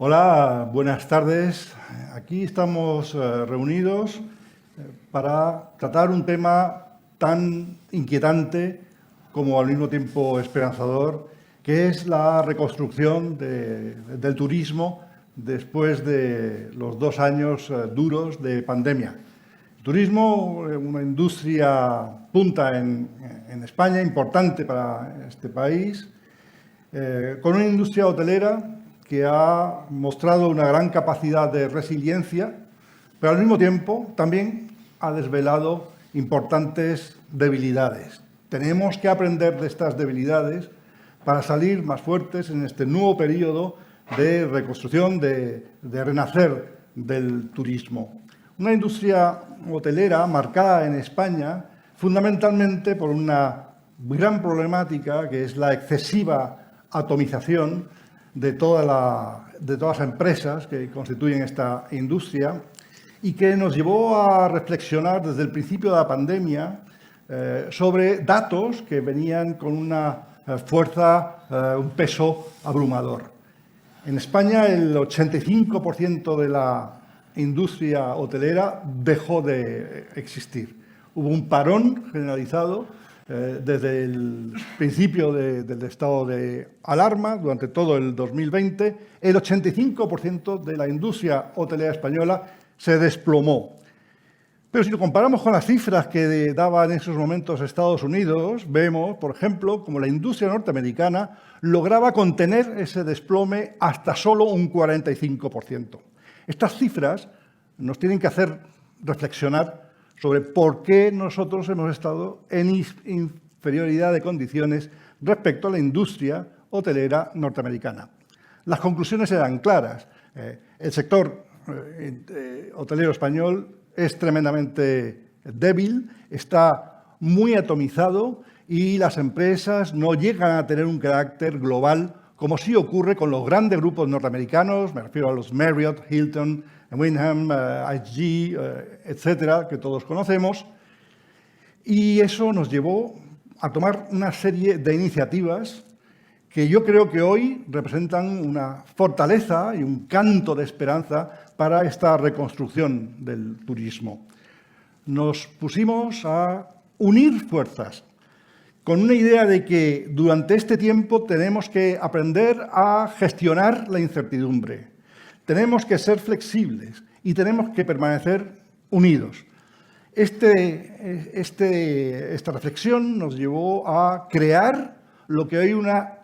Hola, buenas tardes. Aquí estamos reunidos para tratar un tema tan inquietante como al mismo tiempo esperanzador, que es la reconstrucción del turismo después de los 2 años duros de pandemia. El turismo, una industria punta en España, importante para este país, con una industria hotelera que ha mostrado una gran capacidad de resiliencia, pero al mismo tiempo también ha desvelado importantes debilidades. Tenemos que aprender de estas debilidades para salir más fuertes en este nuevo periodo de reconstrucción, de renacer del turismo. Una industria hotelera marcada en España fundamentalmente por una gran problemática que es la excesiva atomización de todas las empresas que constituyen esta industria y que nos llevó a reflexionar desde el principio de la pandemia sobre datos que venían con una fuerza, un peso abrumador. En España el 85% de la industria hotelera dejó de existir. Hubo un parón generalizado desde el principio del estado de alarma, durante todo el 2020, el 85% de la industria hotelera española se desplomó. Pero si lo comparamos con las cifras que daban en esos momentos Estados Unidos, vemos, por ejemplo, como la industria norteamericana lograba contener ese desplome hasta solo un 45%. Estas cifras nos tienen que hacer reflexionar sobre por qué nosotros hemos estado en inferioridad de condiciones respecto a la industria hotelera norteamericana. Las conclusiones eran claras. El sector hotelero español es tremendamente débil, está muy atomizado y las empresas no llegan a tener un carácter global como sí ocurre con los grandes grupos norteamericanos, me refiero a los Marriott, Hilton, Wyndham, IHG, etcétera, que todos conocemos. Y eso nos llevó a tomar una serie de iniciativas que yo creo que hoy representan una fortaleza y un canto de esperanza para esta reconstrucción del turismo. Nos pusimos a unir fuerzas con una idea de que durante este tiempo tenemos que aprender a gestionar la incertidumbre, tenemos que ser flexibles y tenemos que permanecer unidos. Esta reflexión nos llevó a crear lo que hoy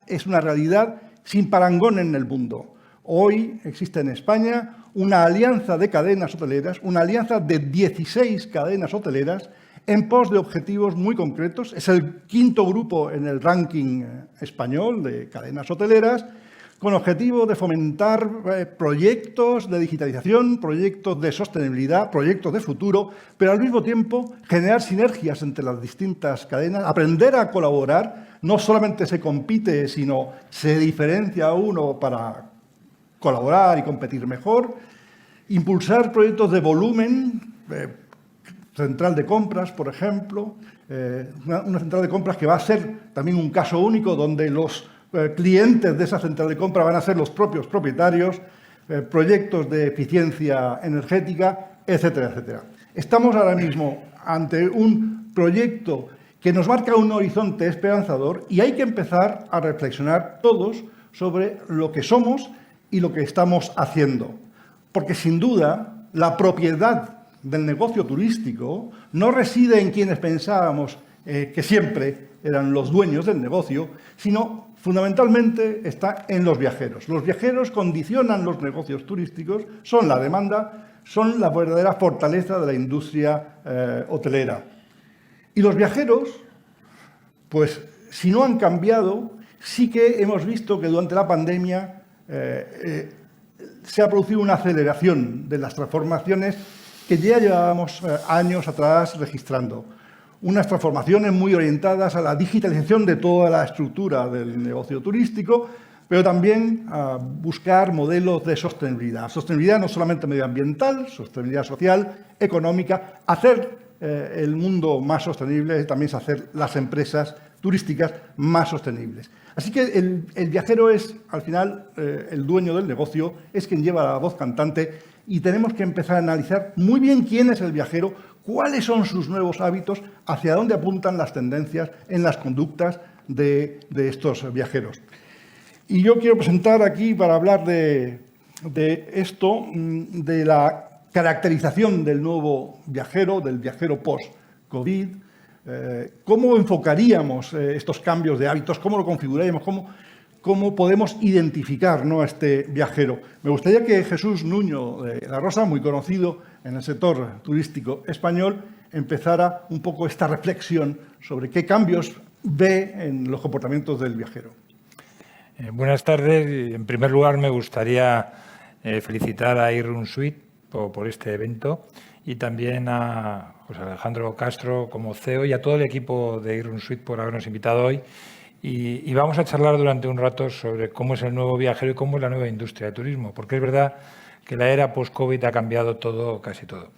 es una realidad sin parangón en el mundo. Hoy existe en España una alianza de cadenas hoteleras, una alianza de 16 cadenas hoteleras en pos de objetivos muy concretos. Es el 5º grupo en el ranking español de cadenas hoteleras, con objetivo de fomentar proyectos de digitalización, proyectos de sostenibilidad, proyectos de futuro, pero al mismo tiempo generar sinergias entre las distintas cadenas, aprender a colaborar. No solamente se compite, sino se diferencia uno para colaborar y competir mejor, impulsar proyectos de volumen, central de compras, por ejemplo, una central de compras que va a ser también un caso único donde los clientes de esa central de compra van a ser los propios propietarios, proyectos de eficiencia energética, etcétera, etcétera. Estamos ahora mismo ante un proyecto que nos marca un horizonte esperanzador y hay que empezar a reflexionar todos sobre lo que somos y lo que estamos haciendo. Porque sin duda la propiedad del negocio turístico no reside en quienes pensábamos que siempre eran los dueños del negocio, sino fundamentalmente está en los viajeros. Los viajeros condicionan los negocios turísticos, son la demanda, son la verdadera fortaleza de la industria hotelera. Y los viajeros, pues si no han cambiado, sí que hemos visto que durante la pandemia se ha producido una aceleración de las transformaciones que ya llevábamos años atrás registrando. Unas transformaciones muy orientadas a la digitalización de toda la estructura del negocio turístico, pero también a buscar modelos de sostenibilidad. Sostenibilidad no solamente medioambiental, sostenibilidad social, económica. Hacer el mundo más sostenible también es hacer las empresas turísticas más sostenibles. Así que el viajero es, al final, el dueño del negocio, es quien lleva la voz cantante y tenemos que empezar a analizar muy bien quién es el viajero, cuáles son sus nuevos hábitos, hacia dónde apuntan las tendencias en las conductas de estos viajeros. Y yo quiero presentar aquí, para hablar de esto, de la caracterización del nuevo viajero, del viajero post-COVID, cómo enfocaríamos estos cambios de hábitos, cómo lo configuraríamos, cómo podemos identificar, ¿no?, a este viajero. Me gustaría que Jesús Nuño de la Rosa, muy conocido en el sector turístico español, empezara un poco esta reflexión sobre qué cambios ve en los comportamientos del viajero. Buenas tardes. En primer lugar, me gustaría felicitar a iRunSuite por este evento y también a José Alejandro Castro como CEO y a todo el equipo de iRunSuite por habernos invitado hoy. Y vamos a charlar durante un rato sobre cómo es el nuevo viajero y cómo es la nueva industria de turismo, porque es verdad que la era post-COVID ha cambiado todo, casi todo.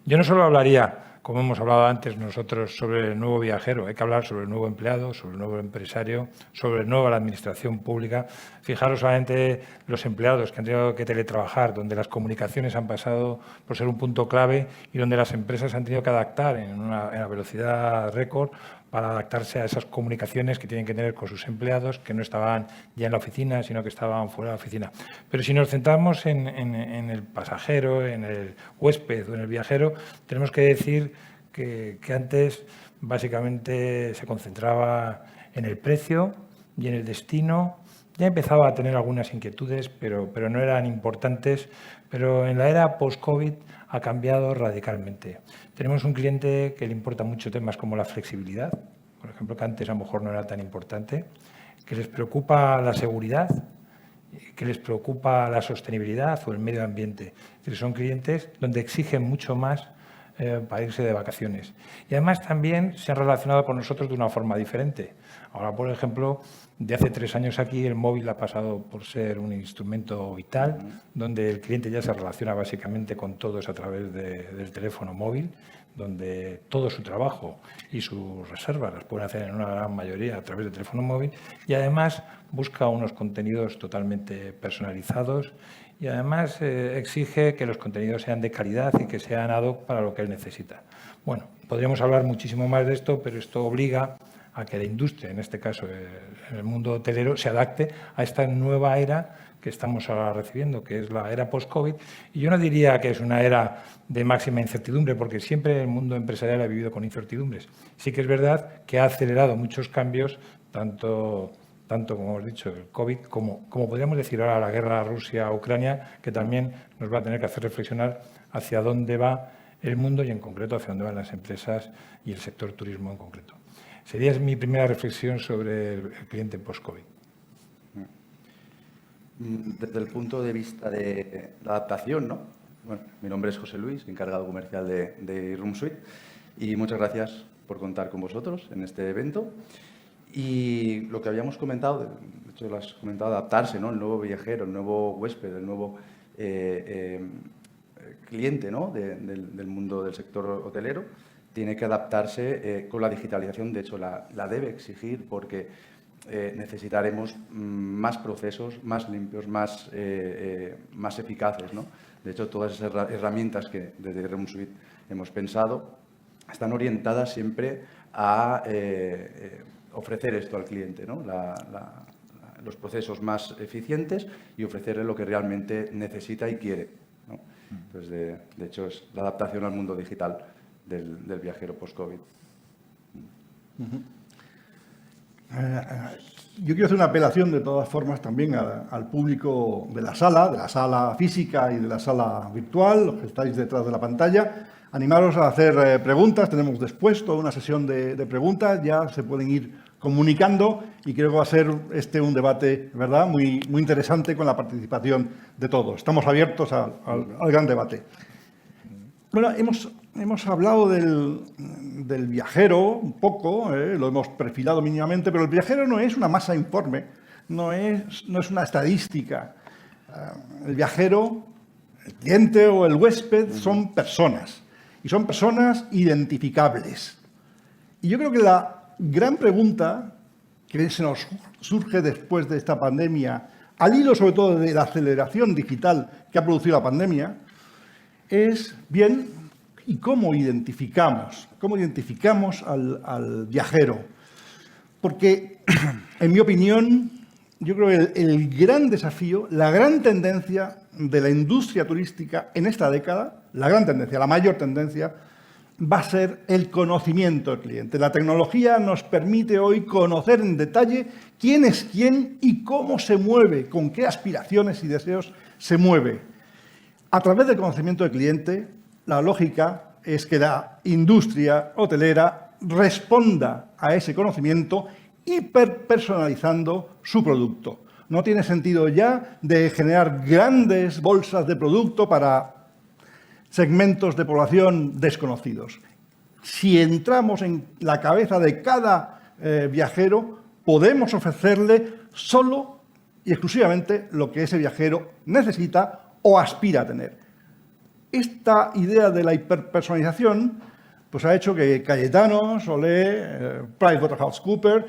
Yo no solo hablaría, como hemos hablado antes nosotros, sobre el nuevo viajero, hay que hablar sobre el nuevo empleado, sobre el nuevo empresario, sobre el nuevo la administración pública. Fijaros solamente los empleados que han tenido que teletrabajar, donde las comunicaciones han pasado por ser un punto clave y donde las empresas han tenido que adaptar en una velocidad récord para adaptarse a esas comunicaciones que tienen que tener con sus empleados, que no estaban ya en la oficina, sino que estaban fuera de la oficina. Pero si nos centramos en el pasajero, en el huésped o en el viajero, tenemos que decir que antes básicamente se concentraba en el precio y en el destino. Ya empezaba a tener algunas inquietudes, pero no eran importantes. Pero en la era post-COVID ha cambiado radicalmente. Tenemos un cliente que le importa mucho temas como la flexibilidad, por ejemplo, que antes a lo mejor no era tan importante, que les preocupa la seguridad, que les preocupa la sostenibilidad o el medio ambiente. Es decir, son clientes donde exigen mucho más para irse de vacaciones. Y además también se han relacionado con nosotros de una forma diferente. Ahora, por ejemplo, de hace 3 años aquí el móvil ha pasado por ser un instrumento vital, donde el cliente ya se relaciona básicamente con todos a través del teléfono móvil, donde todo su trabajo y sus reservas las pueden hacer en una gran mayoría a través del teléfono móvil y además busca unos contenidos totalmente personalizados y además exige que los contenidos sean de calidad y que sean ad hoc para lo que él necesita. Bueno, podríamos hablar muchísimo más de esto, pero esto obliga a que la industria, en este caso en el mundo hotelero, se adapte a esta nueva era que estamos ahora recibiendo, que es la era post-COVID. Y yo no diría que es una era de máxima incertidumbre, porque siempre el mundo empresarial ha vivido con incertidumbres. Sí que es verdad que ha acelerado muchos cambios, tanto como hemos dicho, el COVID, como podríamos decir ahora la guerra Rusia-Ucrania, que también nos va a tener que hacer reflexionar hacia dónde va el mundo y en concreto hacia dónde van las empresas y el sector turismo en concreto. Sería mi primera reflexión sobre el cliente post-COVID. Desde el punto de vista de la adaptación, ¿no? Bueno, mi nombre es José Luis, encargado comercial de iRunSuite, y muchas gracias por contar con vosotros en este evento. Y lo que habíamos comentado, de hecho lo has comentado, adaptarse, ¿no? El nuevo viajero, el nuevo huésped, el nuevo cliente, ¿no? del mundo del sector hotelero, tiene que adaptarse con la digitalización. De hecho, la debe exigir porque necesitaremos más procesos, más limpios, más eficaces, ¿no? De hecho, todas esas herramientas que desde iRunSuite hemos pensado están orientadas siempre a ofrecer esto al cliente, ¿no? Los procesos más eficientes y ofrecerle lo que realmente necesita y quiere, ¿no? Entonces, de hecho, es la adaptación al mundo digital del viajero post-COVID. Yo quiero hacer una apelación de todas formas también al público de la sala física y de la sala virtual, los que estáis detrás de la pantalla. Animaros a hacer preguntas, tenemos después toda una sesión de preguntas, ya se pueden ir comunicando y creo que va a ser un debate, ¿verdad?, muy interesante con la participación de todos. Estamos abiertos al gran debate. Bueno, hemos hablado del viajero un poco, lo hemos perfilado mínimamente, pero el viajero no es una masa informe, no es una estadística. El viajero, el cliente o el huésped son personas, y son personas identificables. Y yo creo que la gran pregunta que se nos surge después de esta pandemia, al hilo sobre todo de la aceleración digital que ha producido la pandemia, es bien, ¿y cómo identificamos? ¿Cómo identificamos al viajero? Porque, en mi opinión, yo creo que el gran desafío, la gran tendencia de la industria turística en esta década, la gran tendencia, la mayor tendencia, va a ser el conocimiento del cliente. La tecnología nos permite hoy conocer en detalle quién es quién y cómo se mueve, con qué aspiraciones y deseos se mueve. A través del conocimiento del cliente, la lógica es que la industria hotelera responda a ese conocimiento hiperpersonalizando su producto. No tiene sentido ya de generar grandes bolsas de producto para segmentos de población desconocidos. Si entramos en la cabeza de cada viajero, podemos ofrecerle solo y exclusivamente lo que ese viajero necesita o aspira a tener. Esta idea de la hiperpersonalización pues ha hecho que Cayetano, Solé, PricewaterhouseCoopers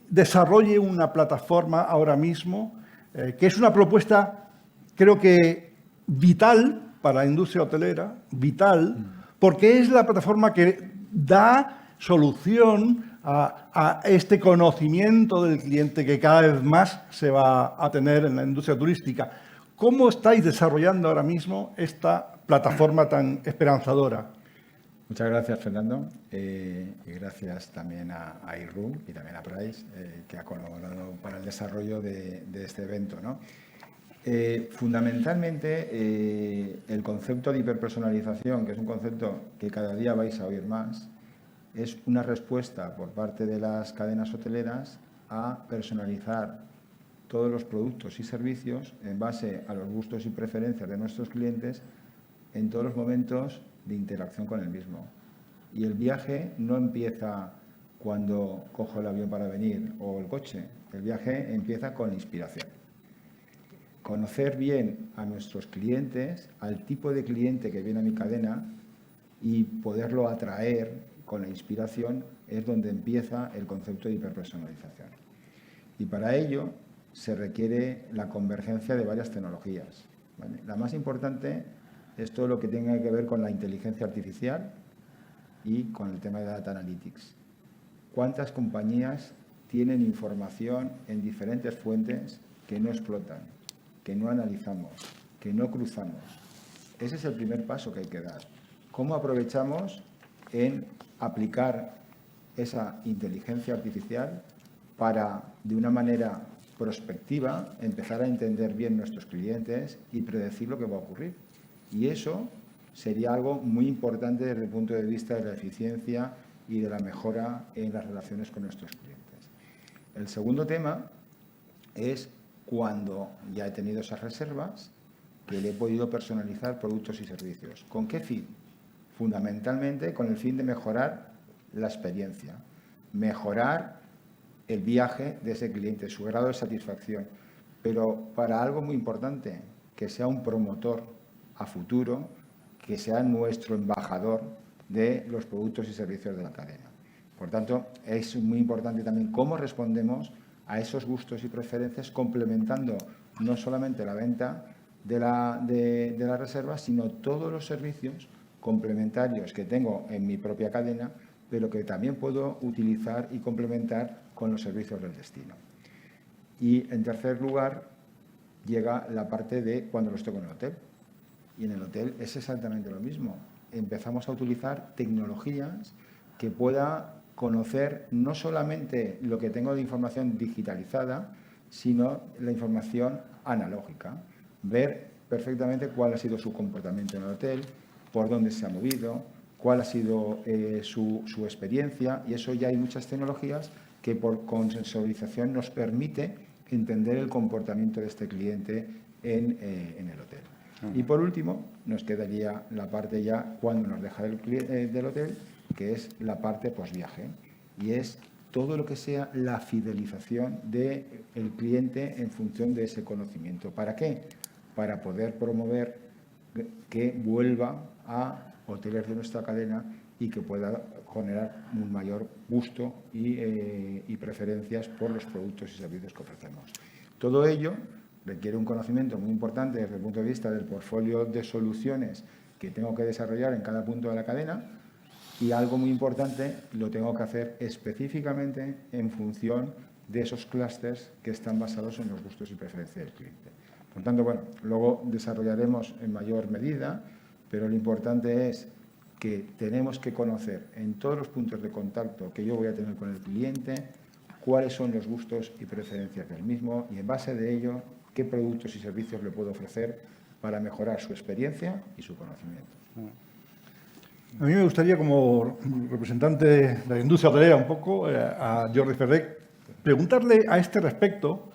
desarrolle una plataforma ahora mismo que es una propuesta, creo que vital para la industria hotelera, vital, porque es la plataforma que da solución a este conocimiento del cliente que cada vez más se va a tener en la industria turística. ¿Cómo estáis desarrollando ahora mismo esta plataforma tan esperanzadora? Muchas gracias, Fernando, y gracias también a IRRU y también a Price, que ha colaborado para el desarrollo de este evento, ¿no? Fundamentalmente, el concepto de hiperpersonalización, que es un concepto que cada día vais a oír más, es una respuesta por parte de las cadenas hoteleras a personalizar todos los productos y servicios en base a los gustos y preferencias de nuestros clientes en todos los momentos de interacción con el mismo. Y el viaje no empieza cuando cojo el avión para venir o el coche. El viaje empieza con la inspiración. Conocer bien a nuestros clientes, al tipo de cliente que viene a mi cadena y poderlo atraer con la inspiración es donde empieza el concepto de hiperpersonalización. Y para ello se requiere la convergencia de varias tecnologías, ¿vale? La más importante es todo lo que tenga que ver con la inteligencia artificial y con el tema de Data Analytics. ¿Cuántas compañías tienen información en diferentes fuentes que no explotan, que no analizamos, que no cruzamos? Ese es el primer paso que hay que dar. ¿Cómo aprovechamos en aplicar esa inteligencia artificial para, de una manera prospectiva, empezar a entender bien nuestros clientes y predecir lo que va a ocurrir? Y eso sería algo muy importante desde el punto de vista de la eficiencia y de la mejora en las relaciones con nuestros clientes. El segundo tema es cuando ya he tenido esas reservas, que le he podido personalizar productos y servicios. ¿Con qué fin? Fundamentalmente con el fin de mejorar la experiencia, mejorar el viaje de ese cliente, su grado de satisfacción, pero para algo muy importante, que sea un promotor a futuro, que sea nuestro embajador de los productos y servicios de la cadena. Por tanto, es muy importante también cómo respondemos a esos gustos y preferencias, complementando no solamente la venta de la reserva, sino todos los servicios complementarios que tengo en mi propia cadena, pero que también puedo utilizar y complementar con los servicios del destino. Y, en tercer lugar, llega la parte de cuando los tengo en el hotel. Y en el hotel es exactamente lo mismo. Empezamos a utilizar tecnologías que pueda conocer no solamente lo que tengo de información digitalizada, sino la información analógica. Ver perfectamente cuál ha sido su comportamiento en el hotel, por dónde se ha movido, cuál ha sido su experiencia, y eso ya hay muchas tecnologías que con sensorización nos permite entender el comportamiento de este cliente en el hotel. Y por último, nos quedaría la parte ya cuando nos deja del hotel, que es la parte posviaje, y es todo lo que sea la fidelización del cliente en función de ese conocimiento. ¿Para qué? Para poder promover que vuelva a hoteles de nuestra cadena y que pueda generar un mayor gusto y preferencias por los productos y servicios que ofrecemos. Todo ello requiere un conocimiento muy importante desde el punto de vista del portfolio de soluciones que tengo que desarrollar en cada punto de la cadena, y algo muy importante, lo tengo que hacer específicamente en función de esos clústeres que están basados en los gustos y preferencias del cliente. Por tanto, bueno, luego desarrollaremos en mayor medida, pero lo importante es que tenemos que conocer en todos los puntos de contacto que yo voy a tener con el cliente cuáles son los gustos y preferencias del mismo, y en base de ello qué productos y servicios le puedo ofrecer para mejorar su experiencia y su conocimiento. A mí me gustaría, como representante de la industria hotelera un poco, a Jordi Ferrer, preguntarle a este respecto,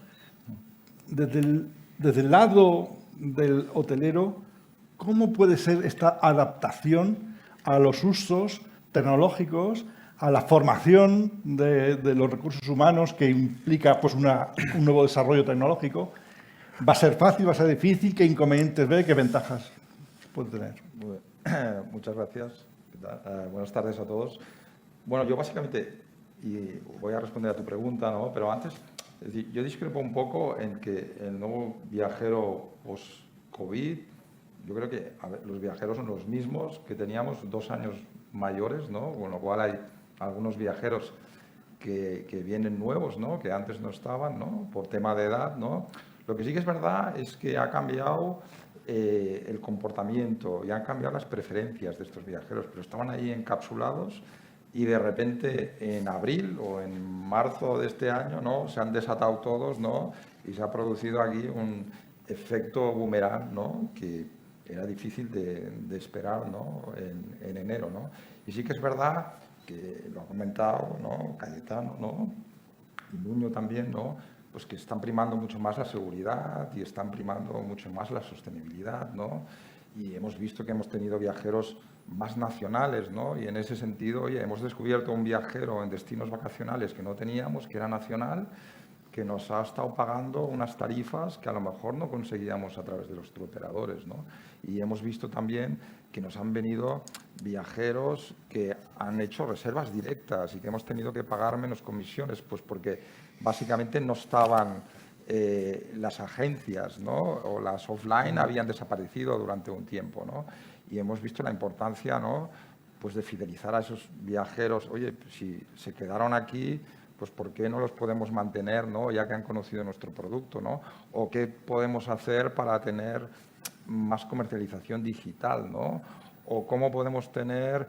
desde el lado del hotelero, ¿cómo puede ser esta adaptación a los usos tecnológicos, a la formación de los recursos humanos que implica pues, un nuevo desarrollo tecnológico? ¿Va a ser fácil, va a ser difícil? ¿Qué inconvenientes ve? ¿Qué ventajas puede tener? Muchas gracias. Buenas tardes a todos. Bueno, yo básicamente, y voy a responder a tu pregunta, ¿no? Pero antes, es decir, yo discrepo un poco en que el nuevo viajero post-COVID, yo creo que los viajeros son los mismos que teníamos 2 años mayores, ¿no? Con lo cual hay algunos viajeros que vienen nuevos, ¿no? Que antes no estaban, ¿no? Por tema de edad, ¿no? Lo que sí que es verdad es que ha cambiado el comportamiento y han cambiado las preferencias de estos viajeros, pero estaban ahí encapsulados y de repente en abril o en marzo de este año, ¿no? Se han desatado todos, ¿no? Y se ha producido aquí un efecto boomerang, ¿no? Que era difícil de esperar, ¿no? En enero, ¿no? Y sí que es verdad que lo ha comentado, ¿no? Cayetano, ¿no? Y Nuño también, ¿no? Pues que están primando mucho más la seguridad y están primando mucho más la sostenibilidad, ¿no? Y hemos visto que hemos tenido viajeros más nacionales, ¿no? Y en ese sentido, oye, hemos descubierto un viajero en destinos vacacionales que no teníamos, que era nacional, que nos ha estado pagando unas tarifas que a lo mejor no conseguíamos a través de los turoperadores, ¿no? Y hemos visto también que nos han venido viajeros que han hecho reservas directas y que hemos tenido que pagar menos comisiones, pues porque básicamente no estaban las agencias, ¿no? O las offline habían desaparecido durante un tiempo, ¿no? Y hemos visto la importancia, ¿no? Pues de fidelizar a esos viajeros. Oye, si se quedaron aquí, pues ¿por qué no los podemos mantener, ¿no? Ya que han conocido nuestro producto, ¿no? O qué podemos hacer para tener más comercialización digital, ¿no? O cómo podemos tener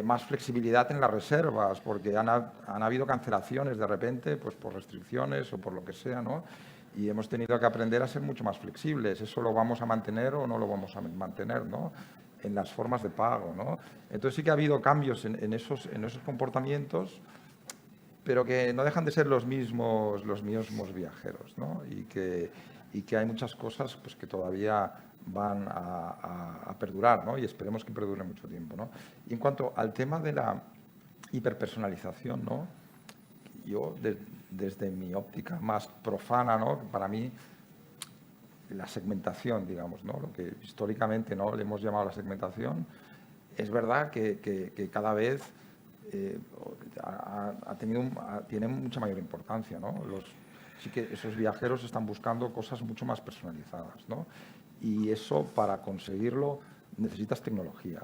más flexibilidad en las reservas, porque han habido cancelaciones de repente, pues por restricciones o por lo que sea, ¿no? Y hemos tenido que aprender a ser mucho más flexibles. ¿Eso lo vamos a mantener o no lo vamos a mantener, ¿no? En las formas de pago, ¿no? Entonces sí que ha habido cambios en esos comportamientos, pero que no dejan de ser los mismos viajeros, ¿no? Y que hay muchas cosas pues, que todavía van a perdurar, ¿no? Y esperemos que perduren mucho tiempo, ¿no? Y en cuanto al tema de la hiperpersonalización, ¿no? Yo, desde mi óptica más profana, ¿no? Para mí, la segmentación, digamos, ¿no? Lo que históricamente, ¿no? Le hemos llamado la segmentación, es verdad que cada vez tiene mucha mayor importancia, ¿no? Sí que esos viajeros están buscando cosas mucho más personalizadas, ¿no? Y eso, para conseguirlo, necesitas tecnología.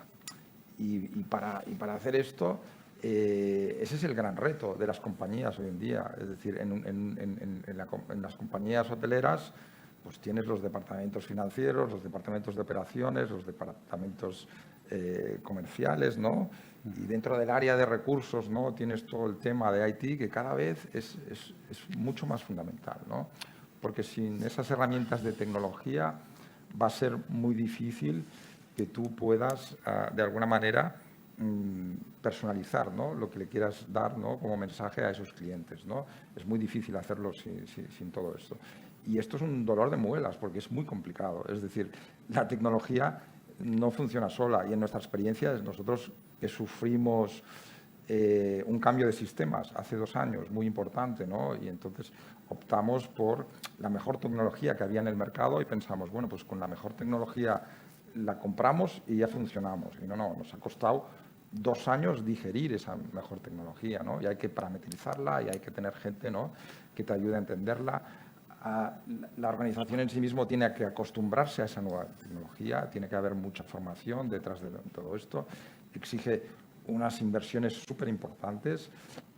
Y para hacer esto, ese es el gran reto de las compañías hoy en día. Es decir, en las compañías hoteleras, pues tienes los departamentos financieros, los departamentos de operaciones, los departamentos comerciales, ¿no? Y dentro del área de recursos, ¿no? Tienes todo el tema de IT, que cada vez es mucho más fundamental, ¿no? Porque sin esas herramientas de tecnología va a ser muy difícil que tú puedas, de alguna manera, personalizar, ¿no? Lo que le quieras dar, ¿no? Como mensaje a esos clientes, ¿no? Es muy difícil hacerlo sin todo esto. Y esto es un dolor de muelas porque es muy complicado. Es decir, la tecnología no funciona sola y en nuestra experiencia nosotros que sufrimos un cambio de sistemas hace 2 años muy importante, ¿no? Y entonces optamos por la mejor tecnología que había en el mercado y pensamos, bueno, pues con la mejor tecnología la compramos y ya funcionamos. Y no, nos ha costado 2 años digerir esa mejor tecnología, ¿no? Y hay que parametrizarla y hay que tener gente, ¿no?, que te ayude a entenderla. La organización en sí mismo tiene que acostumbrarse a esa nueva tecnología, tiene que haber mucha formación detrás de todo esto, exige unas inversiones súper importantes.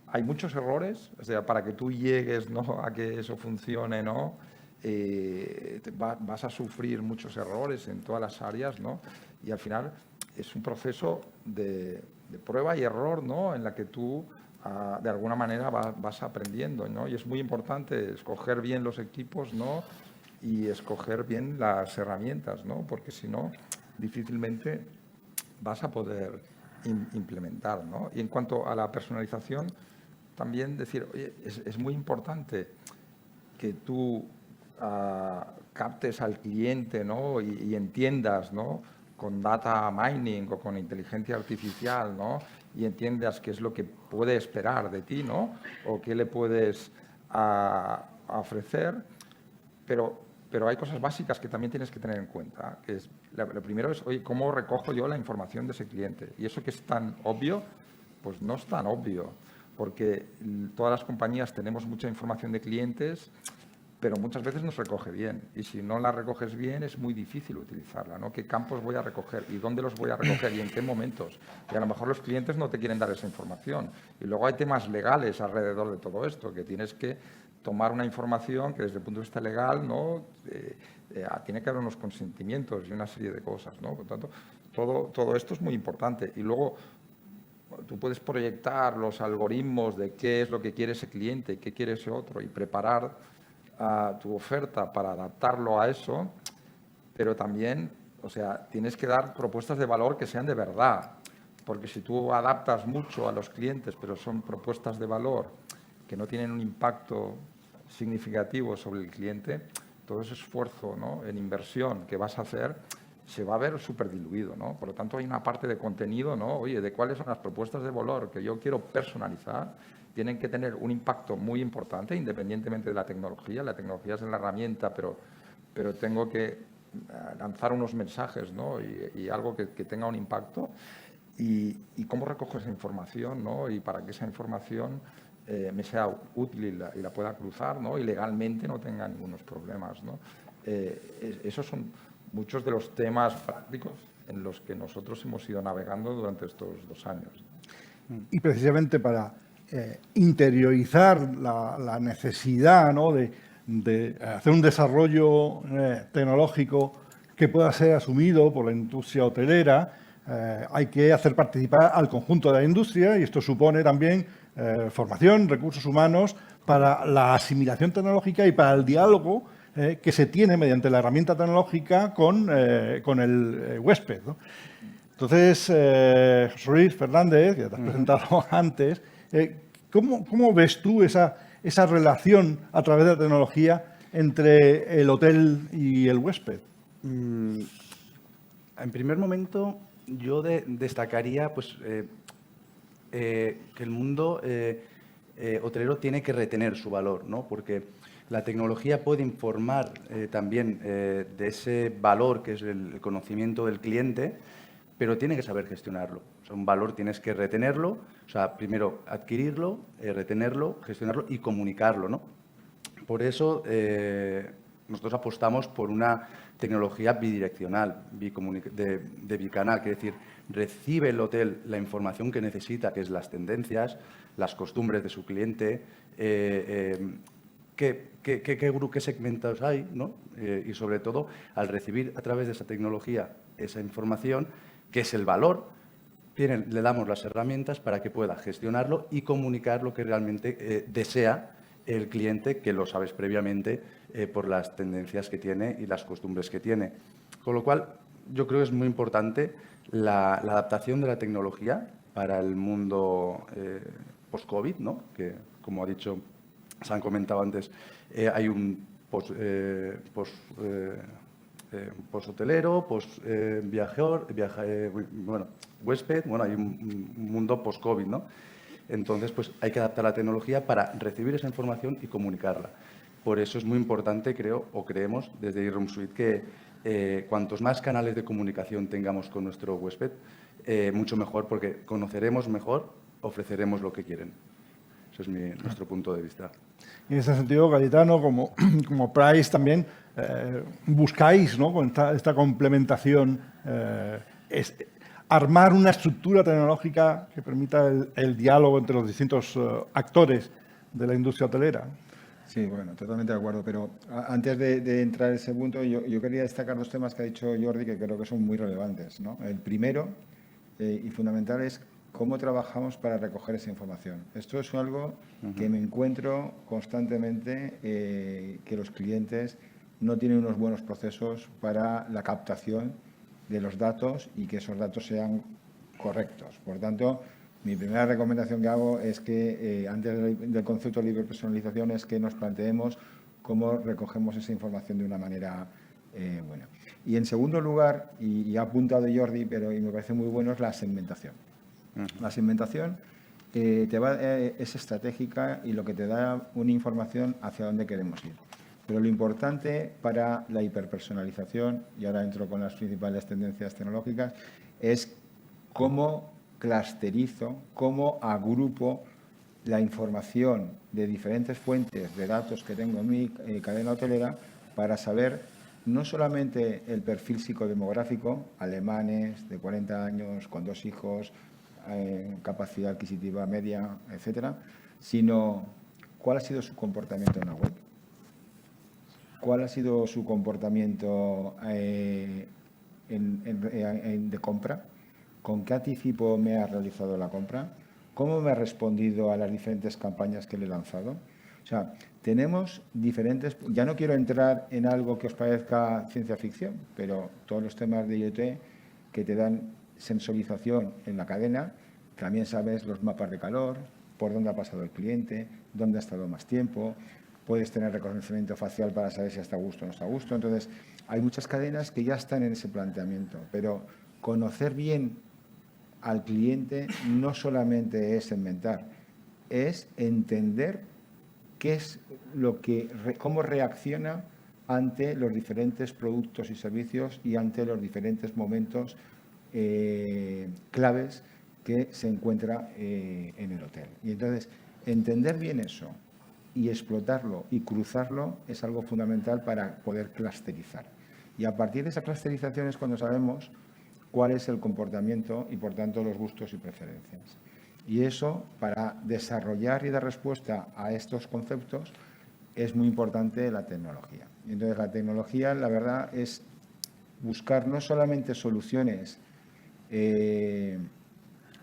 Hay muchos errores, o sea, para que tú llegues, ¿no?, a que eso funcione, ¿no?, vas a sufrir muchos errores en todas las áreas, ¿no? Y al final es un proceso de prueba y error, ¿no?, en la que tú de alguna manera vas aprendiendo, ¿no? Y es muy importante escoger bien los equipos, ¿no?, y escoger bien las herramientas, ¿no?, porque si no, difícilmente vas a poder implementar, ¿no? Y en cuanto a la personalización, también decir, oye, es muy importante que tú captes al cliente, ¿no?, y entiendas, ¿no?, con data mining o con inteligencia artificial, ¿no?, y entiendas qué es lo que puede esperar de ti, ¿no?, o qué le puedes ofrecer, pero hay cosas básicas que también tienes que tener en cuenta. Que es, lo primero es, oye, ¿cómo recojo yo la información de ese cliente? Y eso que es tan obvio, pues no es tan obvio, porque todas las compañías tenemos mucha información de clientes, pero muchas veces no se recoge bien. Y si no la recoges bien, es muy difícil utilizarla, ¿no? ¿Qué campos voy a recoger? ¿Y dónde los voy a recoger? ¿Y en qué momentos? Y a lo mejor los clientes no te quieren dar esa información. Y luego hay temas legales alrededor de todo esto, que tienes que tomar una información que desde el punto de vista legal, ¿no?, tiene que haber unos consentimientos y una serie de cosas, ¿no? Por tanto, todo esto es muy importante. Y luego tú puedes proyectar los algoritmos de qué es lo que quiere ese cliente, qué quiere ese otro, y preparar tu oferta para adaptarlo a eso, pero también, o sea, tienes que dar propuestas de valor que sean de verdad, porque si tú adaptas mucho a los clientes, pero son propuestas de valor que no tienen un impacto significativo sobre el cliente, todo ese esfuerzo, ¿no?, en inversión que vas a hacer se va a ver súper diluido, ¿no? Por lo tanto, hay una parte de contenido, ¿no?, oye, de cuáles son las propuestas de valor que yo quiero personalizar, tienen que tener un impacto muy importante, independientemente de la tecnología. La tecnología es la herramienta, pero tengo que lanzar unos mensajes, ¿no?, y algo que tenga un impacto. Y cómo recojo esa información, ¿no?, y para que esa información me sea útil y la pueda cruzar, ¿no?, y legalmente no tenga ningunos problemas, ¿no? Esos son muchos de los temas prácticos en los que nosotros hemos ido navegando durante estos 2 años. Y precisamente para interiorizar la necesidad, ¿no?, de hacer un desarrollo tecnológico que pueda ser asumido por la industria hotelera, hay que hacer participar al conjunto de la industria, y esto supone también formación, recursos humanos para la asimilación tecnológica y para el diálogo que se tiene mediante la herramienta tecnológica con el huésped, ¿no? Entonces, José Luis Fernández, que te has presentado antes, ¿cómo ves tú esa relación a través de la tecnología entre el hotel y el huésped? En primer momento, yo destacaría pues, que el mundo hotelero tiene que retener su valor, ¿no? Porque la tecnología puede informar también de ese valor que es el conocimiento del cliente, pero tiene que saber gestionarlo. O sea, un valor tienes que retenerlo, o sea, primero adquirirlo, retenerlo, gestionarlo y comunicarlo, ¿no? Por eso nosotros apostamos por una tecnología bidireccional, de bicanal, que es decir, recibe el hotel la información que necesita, que es las tendencias, las costumbres de su cliente, qué segmentos hay, ¿no? Y sobre todo, al recibir a través de esa tecnología esa información, que es el valor, le damos las herramientas para que pueda gestionarlo y comunicar lo que realmente desea el cliente, que lo sabes previamente por las tendencias que tiene y las costumbres que tiene. Con lo cual, yo creo que es muy importante la adaptación de la tecnología para el mundo post-COVID, ¿no? Que, como ha dicho, se han comentado antes, hay un post-hotelero, huésped, bueno, hay un mundo post-COVID, ¿no? Entonces, pues hay que adaptar la tecnología para recibir esa información y comunicarla. Por eso es muy importante, creemos desde iRoom Suite, que cuantos más canales de comunicación tengamos con nuestro huésped, mucho mejor porque conoceremos mejor, ofreceremos lo que quieren. Ese es nuestro punto de vista. En ese sentido, Cayetano, como Price también, buscáis, ¿no?, con esta complementación, armar una estructura tecnológica que permita el diálogo entre los distintos actores de la industria hotelera. Sí, bueno, totalmente de acuerdo, pero antes de entrar en ese punto, yo quería destacar dos temas que ha dicho Jordi que creo que son muy relevantes, ¿no? El primero y fundamental es cómo trabajamos para recoger esa información. Esto es algo que me encuentro constantemente, que los clientes no tienen unos buenos procesos para la captación de los datos y que esos datos sean correctos. Por tanto, mi primera recomendación que hago es que, antes del concepto de libre personalización, es que nos planteemos cómo recogemos esa información de una manera buena. Y en segundo lugar, y ha apuntado Jordi, pero y me parece muy bueno, es la segmentación. La segmentación es estratégica y lo que te da una información hacia dónde queremos ir. Pero lo importante para la hiperpersonalización, y ahora entro con las principales tendencias tecnológicas, es cómo clusterizo, cómo agrupo la información de diferentes fuentes de datos que tengo en mi cadena hotelera para saber no solamente el perfil psicodemográfico, alemanes de 40 años, con 2 hijos, capacidad adquisitiva media, etcétera, sino cuál ha sido su comportamiento en la web, cuál ha sido su comportamiento de compra, con qué anticipo me ha realizado la compra, cómo me ha respondido a las diferentes campañas que le he lanzado. O sea, tenemos diferentes... Ya no quiero entrar en algo que os parezca ciencia ficción, pero todos los temas de IoT que te dan sensorización en la cadena, también sabes los mapas de calor, por dónde ha pasado el cliente, dónde ha estado más tiempo, puedes tener reconocimiento facial para saber si está a gusto o no está a gusto. Entonces, hay muchas cadenas que ya están en ese planteamiento, pero conocer bien al cliente no solamente es segmentar, es entender qué es cómo reacciona ante los diferentes productos y servicios y ante los diferentes momentos claves que se encuentra en el hotel. Y entonces, entender bien eso y explotarlo y cruzarlo es algo fundamental para poder clusterizar. Y a partir de esa clusterización es cuando sabemos cuál es el comportamiento y, por tanto, los gustos y preferencias. Y eso, para desarrollar y dar respuesta a estos conceptos, es muy importante la tecnología. Y entonces, la tecnología, la verdad, es buscar no solamente soluciones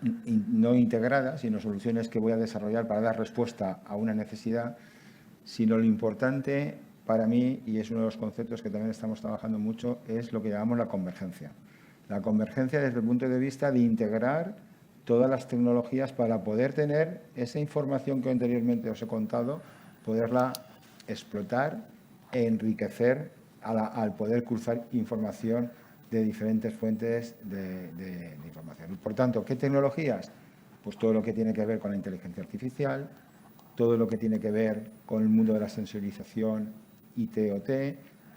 no integradas, sino soluciones que voy a desarrollar para dar respuesta a una necesidad, sino lo importante para mí, y es uno de los conceptos que también estamos trabajando mucho, es lo que llamamos la convergencia. La convergencia desde el punto de vista de integrar todas las tecnologías para poder tener esa información que anteriormente os he contado, poderla explotar e enriquecer al poder cruzar información de diferentes fuentes de información. Por tanto, ¿qué tecnologías? Pues todo lo que tiene que ver con la inteligencia artificial, todo lo que tiene que ver con el mundo de la sensorización IT-OT,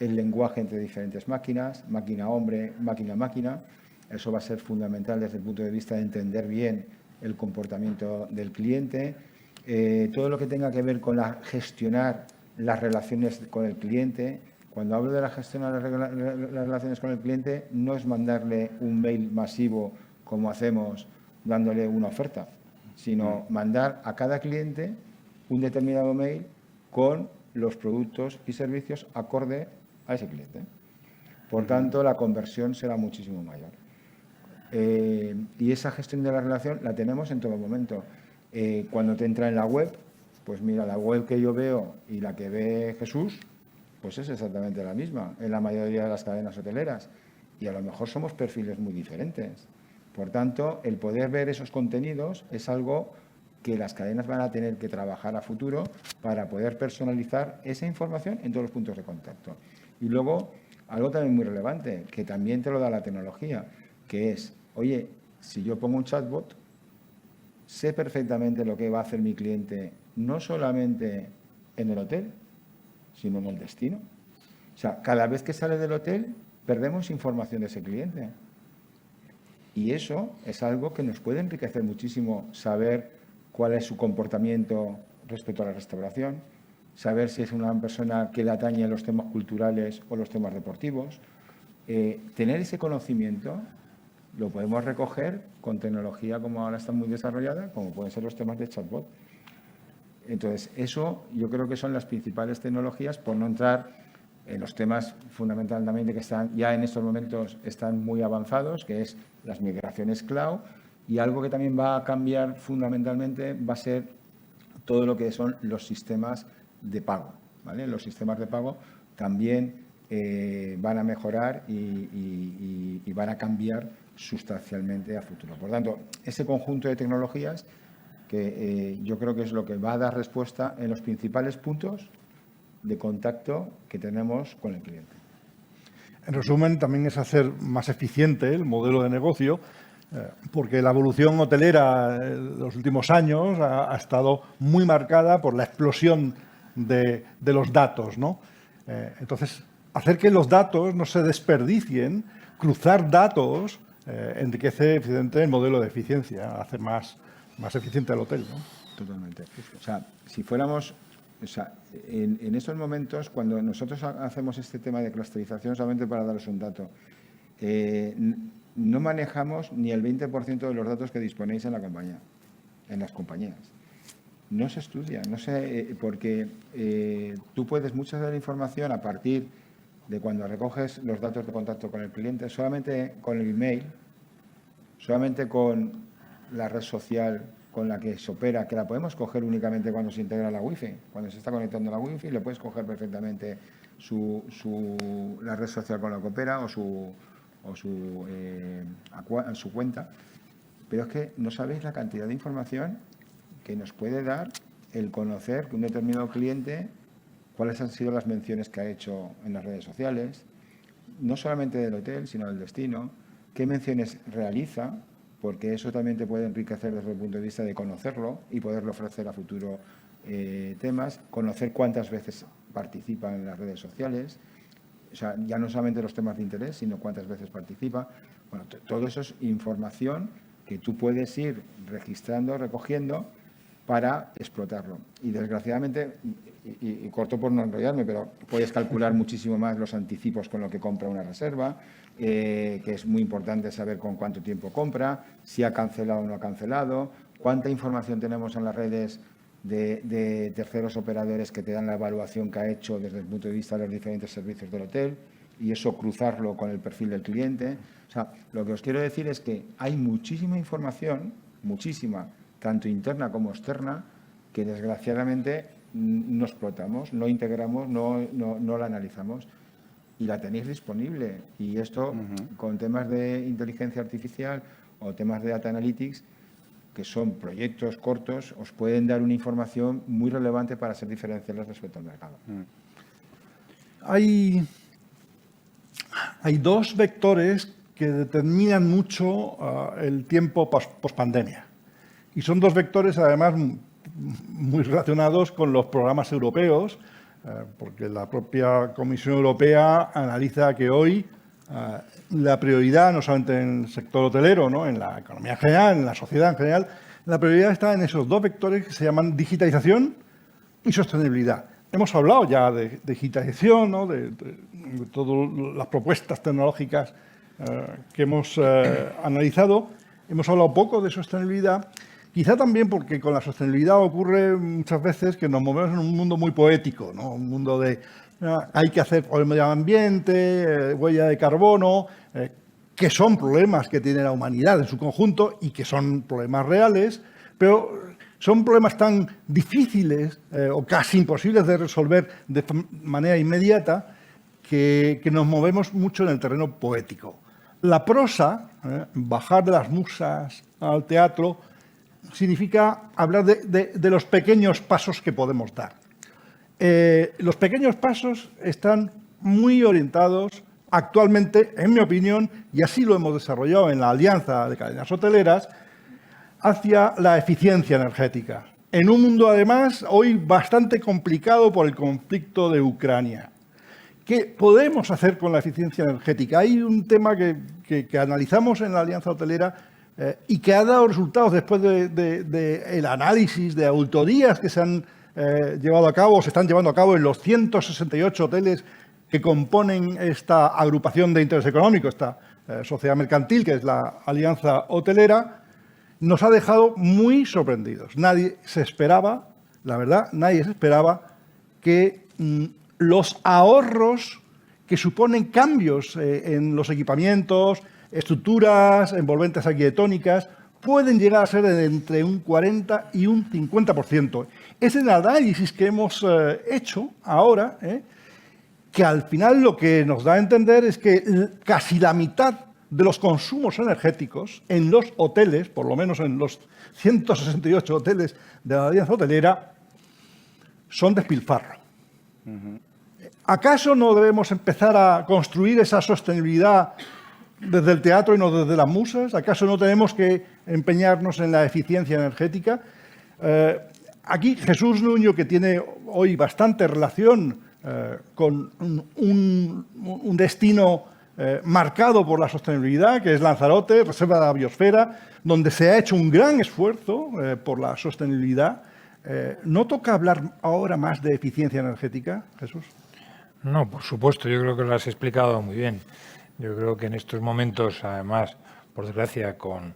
el lenguaje entre diferentes máquinas, máquina-hombre, máquina-máquina. Eso va a ser fundamental desde el punto de vista de entender bien el comportamiento del cliente. Todo lo que tenga que ver con gestionar las relaciones con el cliente. Cuando hablo de la gestión de las relaciones con el cliente, no es mandarle un mail masivo como hacemos dándole una oferta, sino mandar a cada cliente un determinado mail con los productos y servicios acorde a ese cliente. Por tanto, la conversión será muchísimo mayor. Y esa gestión de la relación la tenemos en todo momento. Cuando te entra en la web, pues mira, la web que yo veo y la que ve Jesús, pues es exactamente la misma en la mayoría de las cadenas hoteleras. Y a lo mejor somos perfiles muy diferentes. Por tanto, el poder ver esos contenidos es algo que las cadenas van a tener que trabajar a futuro para poder personalizar esa información en todos los puntos de contacto. Y luego, algo también muy relevante, que también te lo da la tecnología, que es, oye, si yo pongo un chatbot, sé perfectamente lo que va a hacer mi cliente, no solamente en el hotel, sino en el destino. O sea, cada vez que sale del hotel, perdemos información de ese cliente. Y eso es algo que nos puede enriquecer muchísimo, saber cuál es su comportamiento respecto a la restauración, saber si es una persona que le atañe los temas culturales o los temas deportivos. Tener ese conocimiento lo podemos recoger con tecnología como ahora está muy desarrollada, como pueden ser los temas de chatbot. Entonces, eso yo creo que son las principales tecnologías, por no entrar en los temas fundamentalmente que están ya en estos momentos están muy avanzados, que es las migraciones cloud, y algo que también va a cambiar fundamentalmente va a ser todo lo que son los sistemas de pago, ¿vale? Los sistemas de pago también van a mejorar y van a cambiar sustancialmente a futuro. Por tanto, ese conjunto de tecnologías que yo creo que es lo que va a dar respuesta en los principales puntos de contacto que tenemos con el cliente. En resumen, también es hacer más eficiente el modelo de negocio, porque la evolución hotelera de los últimos años ha estado muy marcada por la explosión de los datos, ¿no? Entonces, hacer que los datos no se desperdicien, cruzar datos, enriquece eficientemente el modelo de eficiencia, hace más eficiente el hotel, ¿no? Totalmente. O sea, si fuéramos... O sea, en estos momentos, cuando nosotros hacemos este tema de clusterización, solamente para daros un dato, no manejamos ni el 20% de los datos que disponéis en la compañía, en las compañías. No se estudia, no sé, porque tú puedes mucha de la información a partir de cuando recoges los datos de contacto con el cliente, solamente con el email, solamente con la red social con la que se opera, que la podemos coger únicamente cuando se integra la Wi-Fi. Cuando se está conectando a la Wi-Fi, le puedes coger perfectamente la red social con la que opera o su cuenta. Pero es que no sabéis la cantidad de información que nos puede dar el conocer que un determinado cliente, cuáles han sido las menciones que ha hecho en las redes sociales, no solamente del hotel, sino del destino, qué menciones realiza, porque eso también te puede enriquecer desde el punto de vista de conocerlo y poderle ofrecer a futuro temas, conocer cuántas veces participa en las redes sociales, o sea, ya no solamente los temas de interés, sino cuántas veces participa. Bueno, todo eso es información que tú puedes ir registrando, recogiendo para explotarlo. Y desgraciadamente, y corto por no enrollarme, pero puedes calcular muchísimo más los anticipos con lo que compra una reserva, que es muy importante saber con cuánto tiempo compra, si ha cancelado o no ha cancelado, cuánta información tenemos en las redes de terceros operadores que te dan la evaluación que ha hecho desde el punto de vista de los diferentes servicios del hotel, y eso cruzarlo con el perfil del cliente. O sea, lo que os quiero decir es que hay muchísima información, muchísima, tanto interna como externa, que desgraciadamente no explotamos, no integramos, no la analizamos. Y la tenéis disponible. Y esto, con temas de inteligencia artificial o temas de data analytics, que son proyectos cortos, os pueden dar una información muy relevante para ser diferenciales respecto al mercado. Hay dos vectores que determinan mucho el tiempo pospandemia. Y son dos vectores, además, muy relacionados con los programas europeos, porque la propia Comisión Europea analiza que hoy la prioridad, no solamente en el sector hotelero, ¿no?, en la economía en general, en la sociedad en general, la prioridad está en esos dos vectores que se llaman digitalización y sostenibilidad. Hemos hablado ya de digitalización, ¿no?, de todas las propuestas tecnológicas que hemos analizado. Hemos hablado poco de sostenibilidad. Quizá también porque con la sostenibilidad ocurre muchas veces que nos movemos en un mundo muy poético, ¿no? Un mundo de hay que hacer por el medio ambiente, huella de carbono, que son problemas que tiene la humanidad en su conjunto y que son problemas reales, pero son problemas tan difíciles o casi imposibles de resolver de manera inmediata que nos movemos mucho en el terreno poético. La prosa, bajar de las musas al teatro, significa hablar de los pequeños pasos que podemos dar. Los pequeños pasos están muy orientados actualmente, en mi opinión, y así lo hemos desarrollado en la Alianza de Cadenas Hoteleras, hacia la eficiencia energética. En un mundo, además, hoy bastante complicado por el conflicto de Ucrania. ¿Qué podemos hacer con la eficiencia energética? Hay un tema que analizamos en la Alianza Hotelera y que ha dado resultados después del análisis de auditorías que se han llevado a cabo, se están llevando a cabo en los 168 hoteles que componen esta agrupación de interés económico, esta sociedad mercantil, que es la Alianza Hotelera. Nos ha dejado muy sorprendidos. Nadie se esperaba, la verdad, nadie se esperaba que los ahorros que suponen cambios en los equipamientos, estructuras, envolventes arquitectónicas, pueden llegar a ser de entre un 40 y un 50%. Es el análisis que hemos hecho ahora, que al final lo que nos da a entender es que casi la mitad de los consumos energéticos en los hoteles, por lo menos en los 168 hoteles de la Alianza Hotelera, son despilfarro. ¿Acaso no debemos empezar a construir esa sostenibilidad desde el teatro y no desde las musas? ¿Acaso no tenemos que empeñarnos en la eficiencia energética? Aquí Jesús Nuño, que tiene hoy bastante relación con un destino marcado por la sostenibilidad, que es Lanzarote, Reserva de la Biosfera, donde se ha hecho un gran esfuerzo por la sostenibilidad. ¿No toca hablar ahora más de eficiencia energética, Jesús? No, por supuesto, yo creo que lo has explicado muy bien. Yo creo que en estos momentos, además, por desgracia, con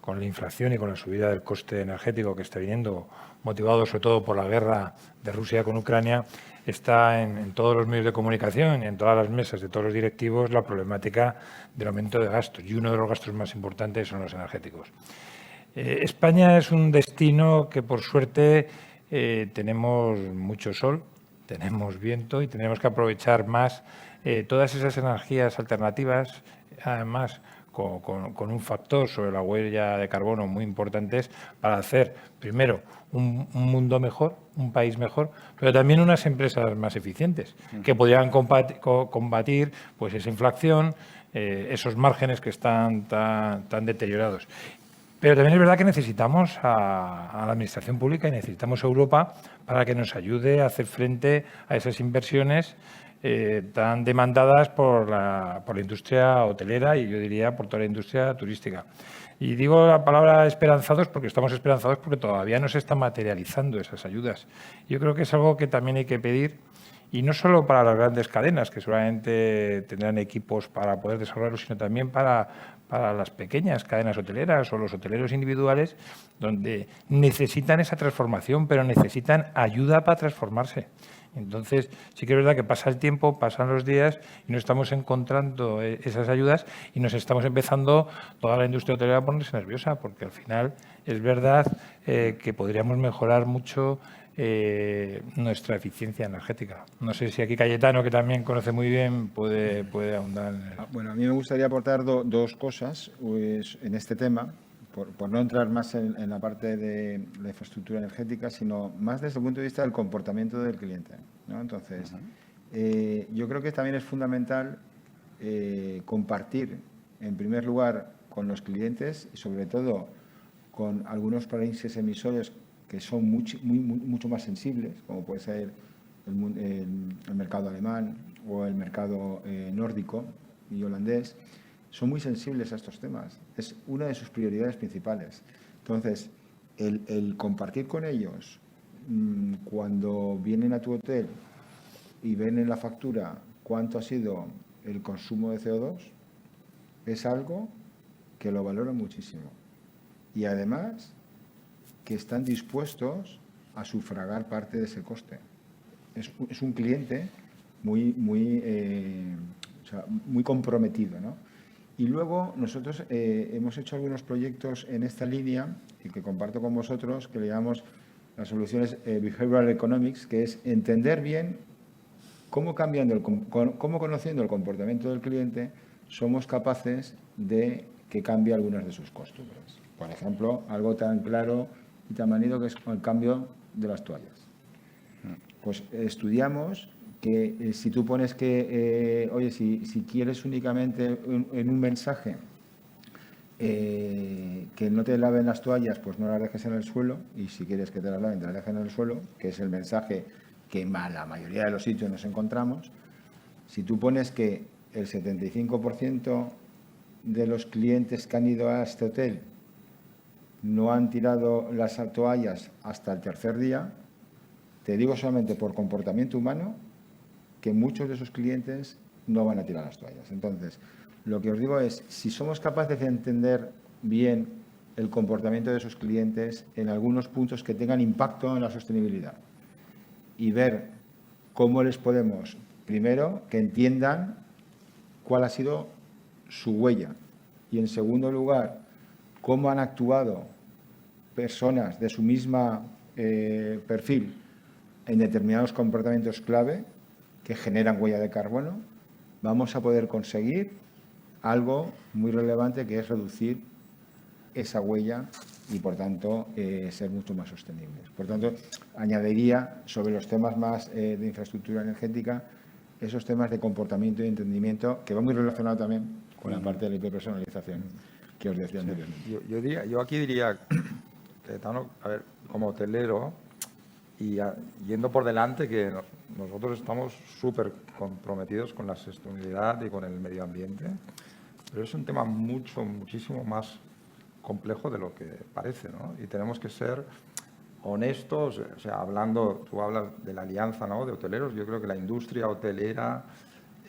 la inflación y con la subida del coste energético que está viniendo, motivado sobre todo por la guerra de Rusia con Ucrania, está en todos los medios de comunicación y en todas las mesas de todos los directivos la problemática del aumento de gastos. Y uno de los gastos más importantes son los energéticos. España es un destino que, por suerte, tenemos mucho sol, tenemos viento y tenemos que aprovechar más todas esas energías alternativas, además con un factor sobre la huella de carbono muy importantes para hacer, primero, un mundo mejor, un país mejor, pero también unas empresas más eficientes que podrían combatir pues, esa inflación, esos márgenes que están tan deteriorados. Pero también es verdad que necesitamos a la Administración Pública y necesitamos a Europa para que nos ayude a hacer frente a esas inversiones tan demandadas por la industria hotelera y yo diría por toda la industria turística. Y digo la palabra esperanzados porque estamos esperanzados porque todavía no se están materializando esas ayudas. Yo creo que es algo que también hay que pedir, y no solo para las grandes cadenas, que seguramente tendrán equipos para poder desarrollarlo, sino también para las pequeñas cadenas hoteleras o los hoteleros individuales, donde necesitan esa transformación, pero necesitan ayuda para transformarse. Entonces, sí que es verdad que pasa el tiempo, pasan los días y no estamos encontrando esas ayudas y nos estamos empezando toda la industria hotelera a ponerse nerviosa, porque al final es verdad que podríamos mejorar mucho nuestra eficiencia energética. No sé si aquí Cayetano, que también conoce muy bien, puede ahondar. Bueno, a mí me gustaría aportar dos cosas pues, en este tema, por no entrar más en la parte de la infraestructura energética, sino más desde el punto de vista del comportamiento del cliente, ¿no? Entonces, yo creo que también es fundamental compartir, en primer lugar, con los clientes y, sobre todo, con algunos países emisores que son mucho más sensibles, como puede ser el mercado alemán o el mercado nórdico y holandés, son muy sensibles a estos temas. Es una de sus prioridades principales. Entonces, el compartir con ellos cuando vienen a tu hotel y ven en la factura cuánto ha sido el consumo de CO2 es algo que lo valoran muchísimo. Y además que están dispuestos a sufragar parte de ese coste. Es un cliente muy comprometido, ¿no? Y luego nosotros hemos hecho algunos proyectos en esta línea y que comparto con vosotros, que le llamamos las soluciones Behavioral Economics, que es entender bien cómo conociendo el comportamiento del cliente somos capaces de que cambie algunas de sus costumbres. Por ejemplo, algo tan claro y tan manido que es el cambio de las toallas. Pues estudiamos que si tú pones que, oye, si quieres únicamente en un mensaje que no te laven las toallas, pues no las dejes en el suelo, y si quieres que te las laven, te las dejes en el suelo, que es el mensaje que en la mayoría de los sitios nos encontramos. Si tú pones que el 75% de los clientes que han ido a este hotel no han tirado las toallas hasta el tercer día, te digo solamente por comportamiento humano que muchos de esos clientes no van a tirar las toallas. Entonces, lo que os digo es, si somos capaces de entender bien el comportamiento de esos clientes en algunos puntos que tengan impacto en la sostenibilidad y ver cómo les podemos, primero, que entiendan cuál ha sido su huella y, en segundo lugar, cómo han actuado personas de su misma perfil en determinados comportamientos clave que generan huella de carbono, vamos a poder conseguir algo muy relevante, que es reducir esa huella y, por tanto, ser mucho más sostenibles. Por tanto, añadiría sobre los temas más de infraestructura energética esos temas de comportamiento y entendimiento, que va muy relacionado también con la parte de la hiperpersonalización que os decía anteriormente. Yo aquí diría, Cayetano, a ver, como hotelero, y yendo por delante, que nosotros estamos súper comprometidos con la sostenibilidad y con el medio ambiente, pero es un tema muchísimo más complejo de lo que parece, ¿no? Y tenemos que ser honestos, o sea, tú hablas de la alianza, ¿no?, de hoteleros. Yo creo que la industria hotelera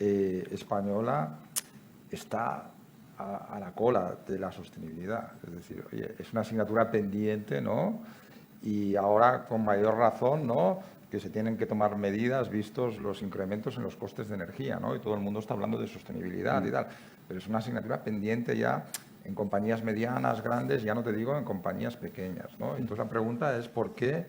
española está a la cola de la sostenibilidad. Es decir, oye, es una asignatura pendiente, ¿no? Y ahora con mayor razón, ¿no?, que se tienen que tomar medidas vistos los incrementos en los costes de energía, ¿no? Y todo el mundo está hablando de sostenibilidad y tal, pero es una asignatura pendiente ya en compañías medianas, grandes, ya no te digo en compañías pequeñas, ¿no? Entonces la pregunta es ¿por qué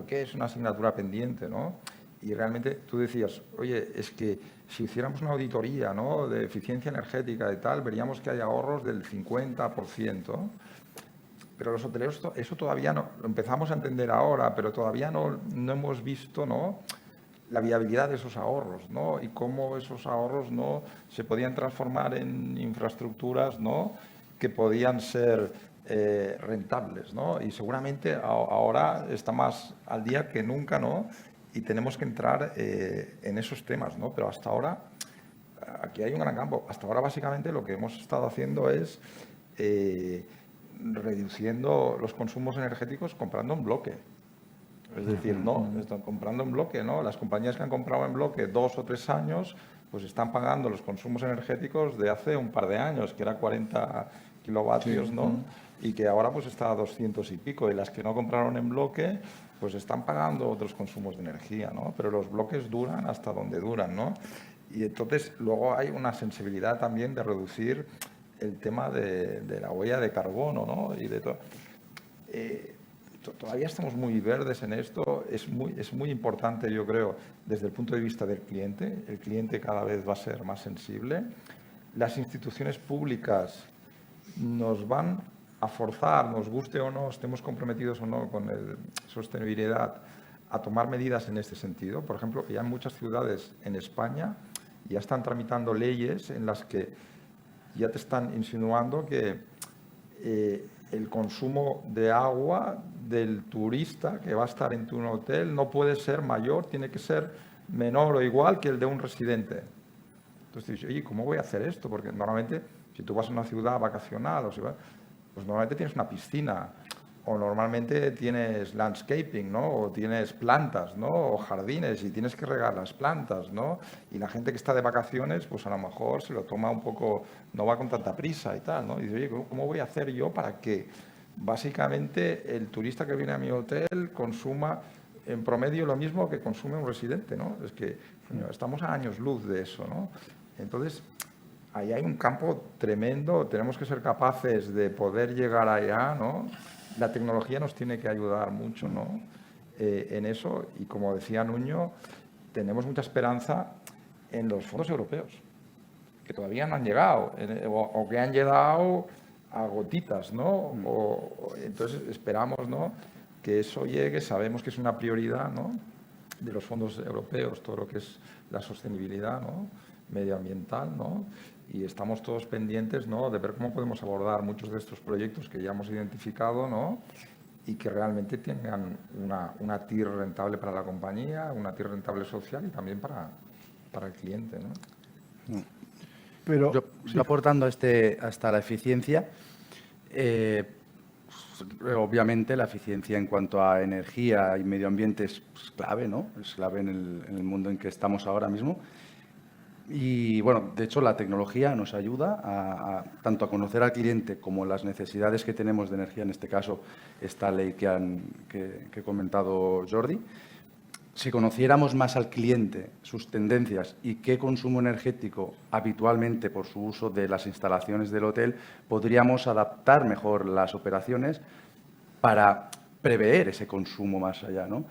es una asignatura pendiente, ¿no? Y realmente tú decías, oye, es que si hiciéramos una auditoría, ¿no?, de eficiencia energética y tal, veríamos que hay ahorros del 50%. Pero los hoteleros, eso todavía no, lo empezamos a entender ahora, pero todavía no hemos visto, ¿no?, la viabilidad de esos ahorros, ¿no?, y cómo esos ahorros, ¿no?, se podían transformar en infraestructuras, ¿no?, que podían ser rentables, ¿no? Y seguramente ahora está más al día que nunca, ¿no?, y tenemos que entrar en esos temas, ¿no? Pero hasta ahora, aquí hay un gran campo. Hasta ahora, básicamente, lo que hemos estado haciendo es reduciendo los consumos energéticos comprando en bloque. Es decir, no, están comprando en bloque, ¿no? Las compañías que han comprado en bloque 2 o 3 años, pues están pagando los consumos energéticos de hace un par de años, que era 40 kilovatios, ¿no? Y que ahora pues está a 200 y pico. Y las que no compraron en bloque, pues están pagando otros consumos de energía, ¿no? Pero los bloques duran hasta donde duran, ¿no? Y entonces luego hay una sensibilidad también de reducir el tema de la huella de carbono, ¿no? Y de todo. Todavía estamos muy verdes en esto. Es muy importante, yo creo, desde el punto de vista del cliente. El cliente cada vez va a ser más sensible. Las instituciones públicas nos van a forzar, nos guste o no, estemos comprometidos o no con la sostenibilidad, a tomar medidas en este sentido. Por ejemplo, ya en muchas ciudades en España ya están tramitando leyes en las que ya te están insinuando que el consumo de agua del turista que va a estar en tu hotel no puede ser mayor, tiene que ser menor o igual que el de un residente. Entonces dices, oye, ¿cómo voy a hacer esto? Porque normalmente, si tú vas a una ciudad vacacional, pues normalmente tienes una piscina, o normalmente tienes landscaping, ¿no? O tienes plantas, ¿no? O jardines, y tienes que regar las plantas, ¿no? Y la gente que está de vacaciones, pues a lo mejor se lo toma un poco, no va con tanta prisa y tal, ¿no? Y dice, oye, ¿cómo voy a hacer yo para que básicamente el turista que viene a mi hotel consuma en promedio lo mismo que consume un residente, ¿no? Es que estamos a años luz de eso, ¿no? Entonces, ahí hay un campo tremendo, tenemos que ser capaces de poder llegar allá, ¿no? La tecnología nos tiene que ayudar mucho, ¿no? En eso, y como decía Nuño, tenemos mucha esperanza en los fondos europeos, que todavía no han llegado, o que han llegado a gotitas, ¿no? Entonces esperamos, ¿no?, que eso llegue. Sabemos que es una prioridad, ¿no?, de los fondos europeos, todo lo que es la sostenibilidad, ¿no?, medioambiental, ¿no? Y estamos todos pendientes, ¿no?, de ver cómo podemos abordar muchos de estos proyectos que ya hemos identificado, ¿no?, y que realmente tengan una TIR rentable para la compañía, una TIR rentable social y también para para el cliente, ¿no? Pero, Yo aportando hasta la eficiencia, obviamente la eficiencia en cuanto a energía y medio ambiente es clave, ¿no? Es clave en el mundo en que estamos ahora mismo. Y bueno, de hecho la tecnología nos ayuda tanto a conocer al cliente como las necesidades que tenemos de energía, en este caso esta ley que ha comentado Jordi. Si conociéramos más al cliente, sus tendencias y qué consumo energético habitualmente por su uso de las instalaciones del hotel, podríamos adaptar mejor las operaciones para prever ese consumo más allá, ¿no?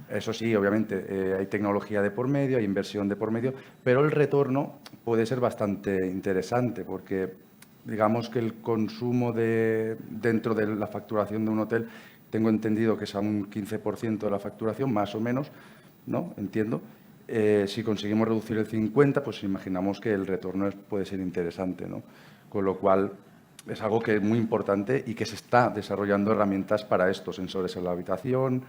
Eso sí, obviamente, hay tecnología de por medio, hay inversión de por medio, pero el retorno puede ser bastante interesante porque digamos que el consumo dentro de la facturación de un hotel, tengo entendido que es a un 15% de la facturación, más o menos, ¿no? Entiendo. Si conseguimos reducir el 50%, pues imaginamos que el retorno puede ser interesante, ¿no? Con lo cual, es algo que es muy importante y que se está desarrollando herramientas para esto, sensores en la habitación,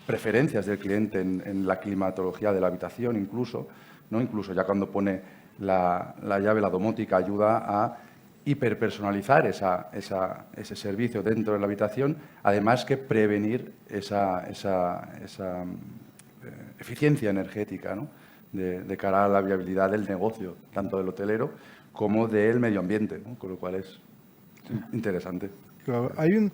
preferencias del cliente en la climatología de la habitación incluso, ¿no? Incluso ya cuando pone la llave, la domótica ayuda a hiperpersonalizar ese servicio dentro de la habitación, además que prevenir esa eficiencia energética, ¿no? de cara a la viabilidad del negocio, tanto del hotelero como del medio ambiente, ¿no? Con lo cual es interesante. claro, hay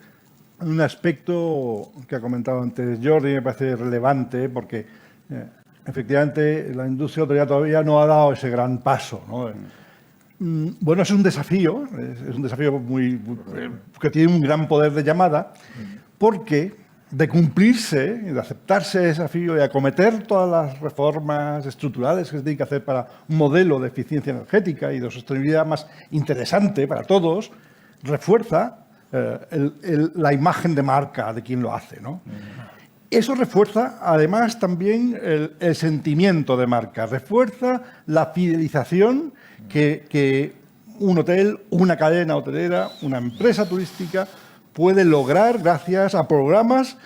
un aspecto que ha comentado antes Jordi, me parece relevante, porque efectivamente la industria hotelera todavía no ha dado ese gran paso, ¿no? Bueno, es un desafío que tiene un gran poder de llamada, porque de cumplirse, de aceptarse ese desafío y acometer todas las reformas estructurales que se tienen que hacer para un modelo de eficiencia energética y de sostenibilidad más interesante para todos, refuerza la imagen de marca de quien lo hace, ¿no? Eso refuerza, además, también el sentimiento de marca, refuerza la fidelización que un hotel, una cadena hotelera, una empresa turística puede lograr gracias a programas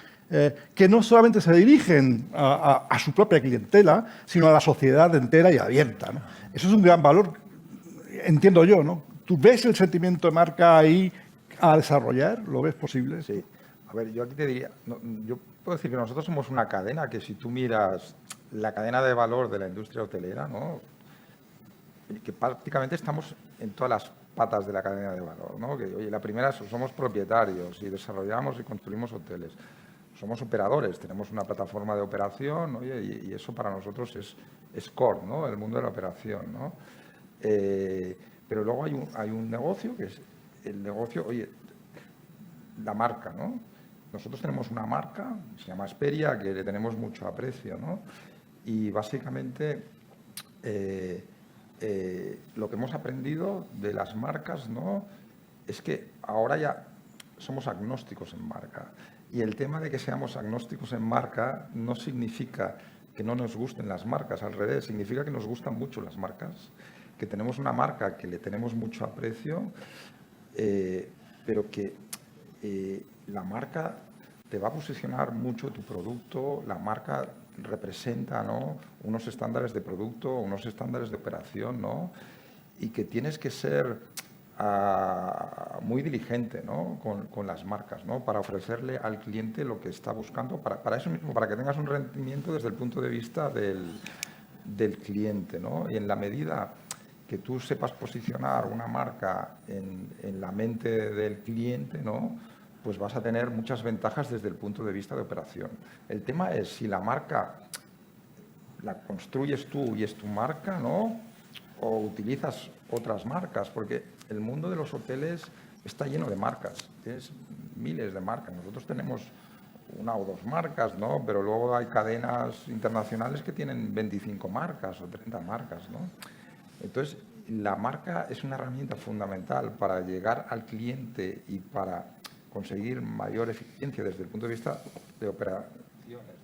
que no solamente se dirigen a su propia clientela, sino a la sociedad entera y abierta, ¿no? Eso es un gran valor, entiendo yo, ¿no? ¿Tú ves el sentimiento de marca ahí a desarrollar? ¿Lo ves posible? Sí. A ver, yo aquí te diría, yo puedo decir que nosotros somos una cadena que si tú miras la cadena de valor de la industria hotelera, ¿no? Que prácticamente estamos en todas las patas de la cadena de valor, ¿no? Que, oye, la primera somos propietarios y desarrollamos y construimos hoteles. Somos operadores, tenemos una plataforma de operación, oye, y eso para nosotros es core, ¿no? El mundo de la operación, ¿no? Pero luego hay un negocio que es el negocio, oye, la marca, ¿no? Nosotros tenemos una marca, se llama Asperia, que le tenemos mucho aprecio, ¿no? Y básicamente lo que hemos aprendido de las marcas, ¿no? Es que ahora ya somos agnósticos en marca. Y el tema de que seamos agnósticos en marca no significa que no nos gusten las marcas, al revés, significa que nos gustan mucho las marcas, que tenemos una marca que le tenemos mucho aprecio, pero que la marca te va a posicionar mucho tu producto, la marca representa, ¿no? Unos estándares de producto, unos estándares de operación, ¿no? Y que tienes que ser muy diligente, ¿no? con las marcas, ¿no? Para ofrecerle al cliente lo que está buscando, para eso mismo, para que tengas un rendimiento desde el punto de vista del cliente, ¿no? Y en la medida que tú sepas posicionar una marca en la mente del cliente, ¿no? Pues vas a tener muchas ventajas desde el punto de vista de operación. El tema es si la marca la construyes tú y es tu marca, ¿no? O utilizas otras marcas, porque el mundo de los hoteles está lleno de marcas, tienes miles de marcas. Nosotros tenemos una o dos marcas, ¿no? Pero luego hay cadenas internacionales que tienen 25 marcas o 30 marcas, ¿no? Entonces, la marca es una herramienta fundamental para llegar al cliente y para conseguir mayor eficiencia desde el punto de vista de operaciones,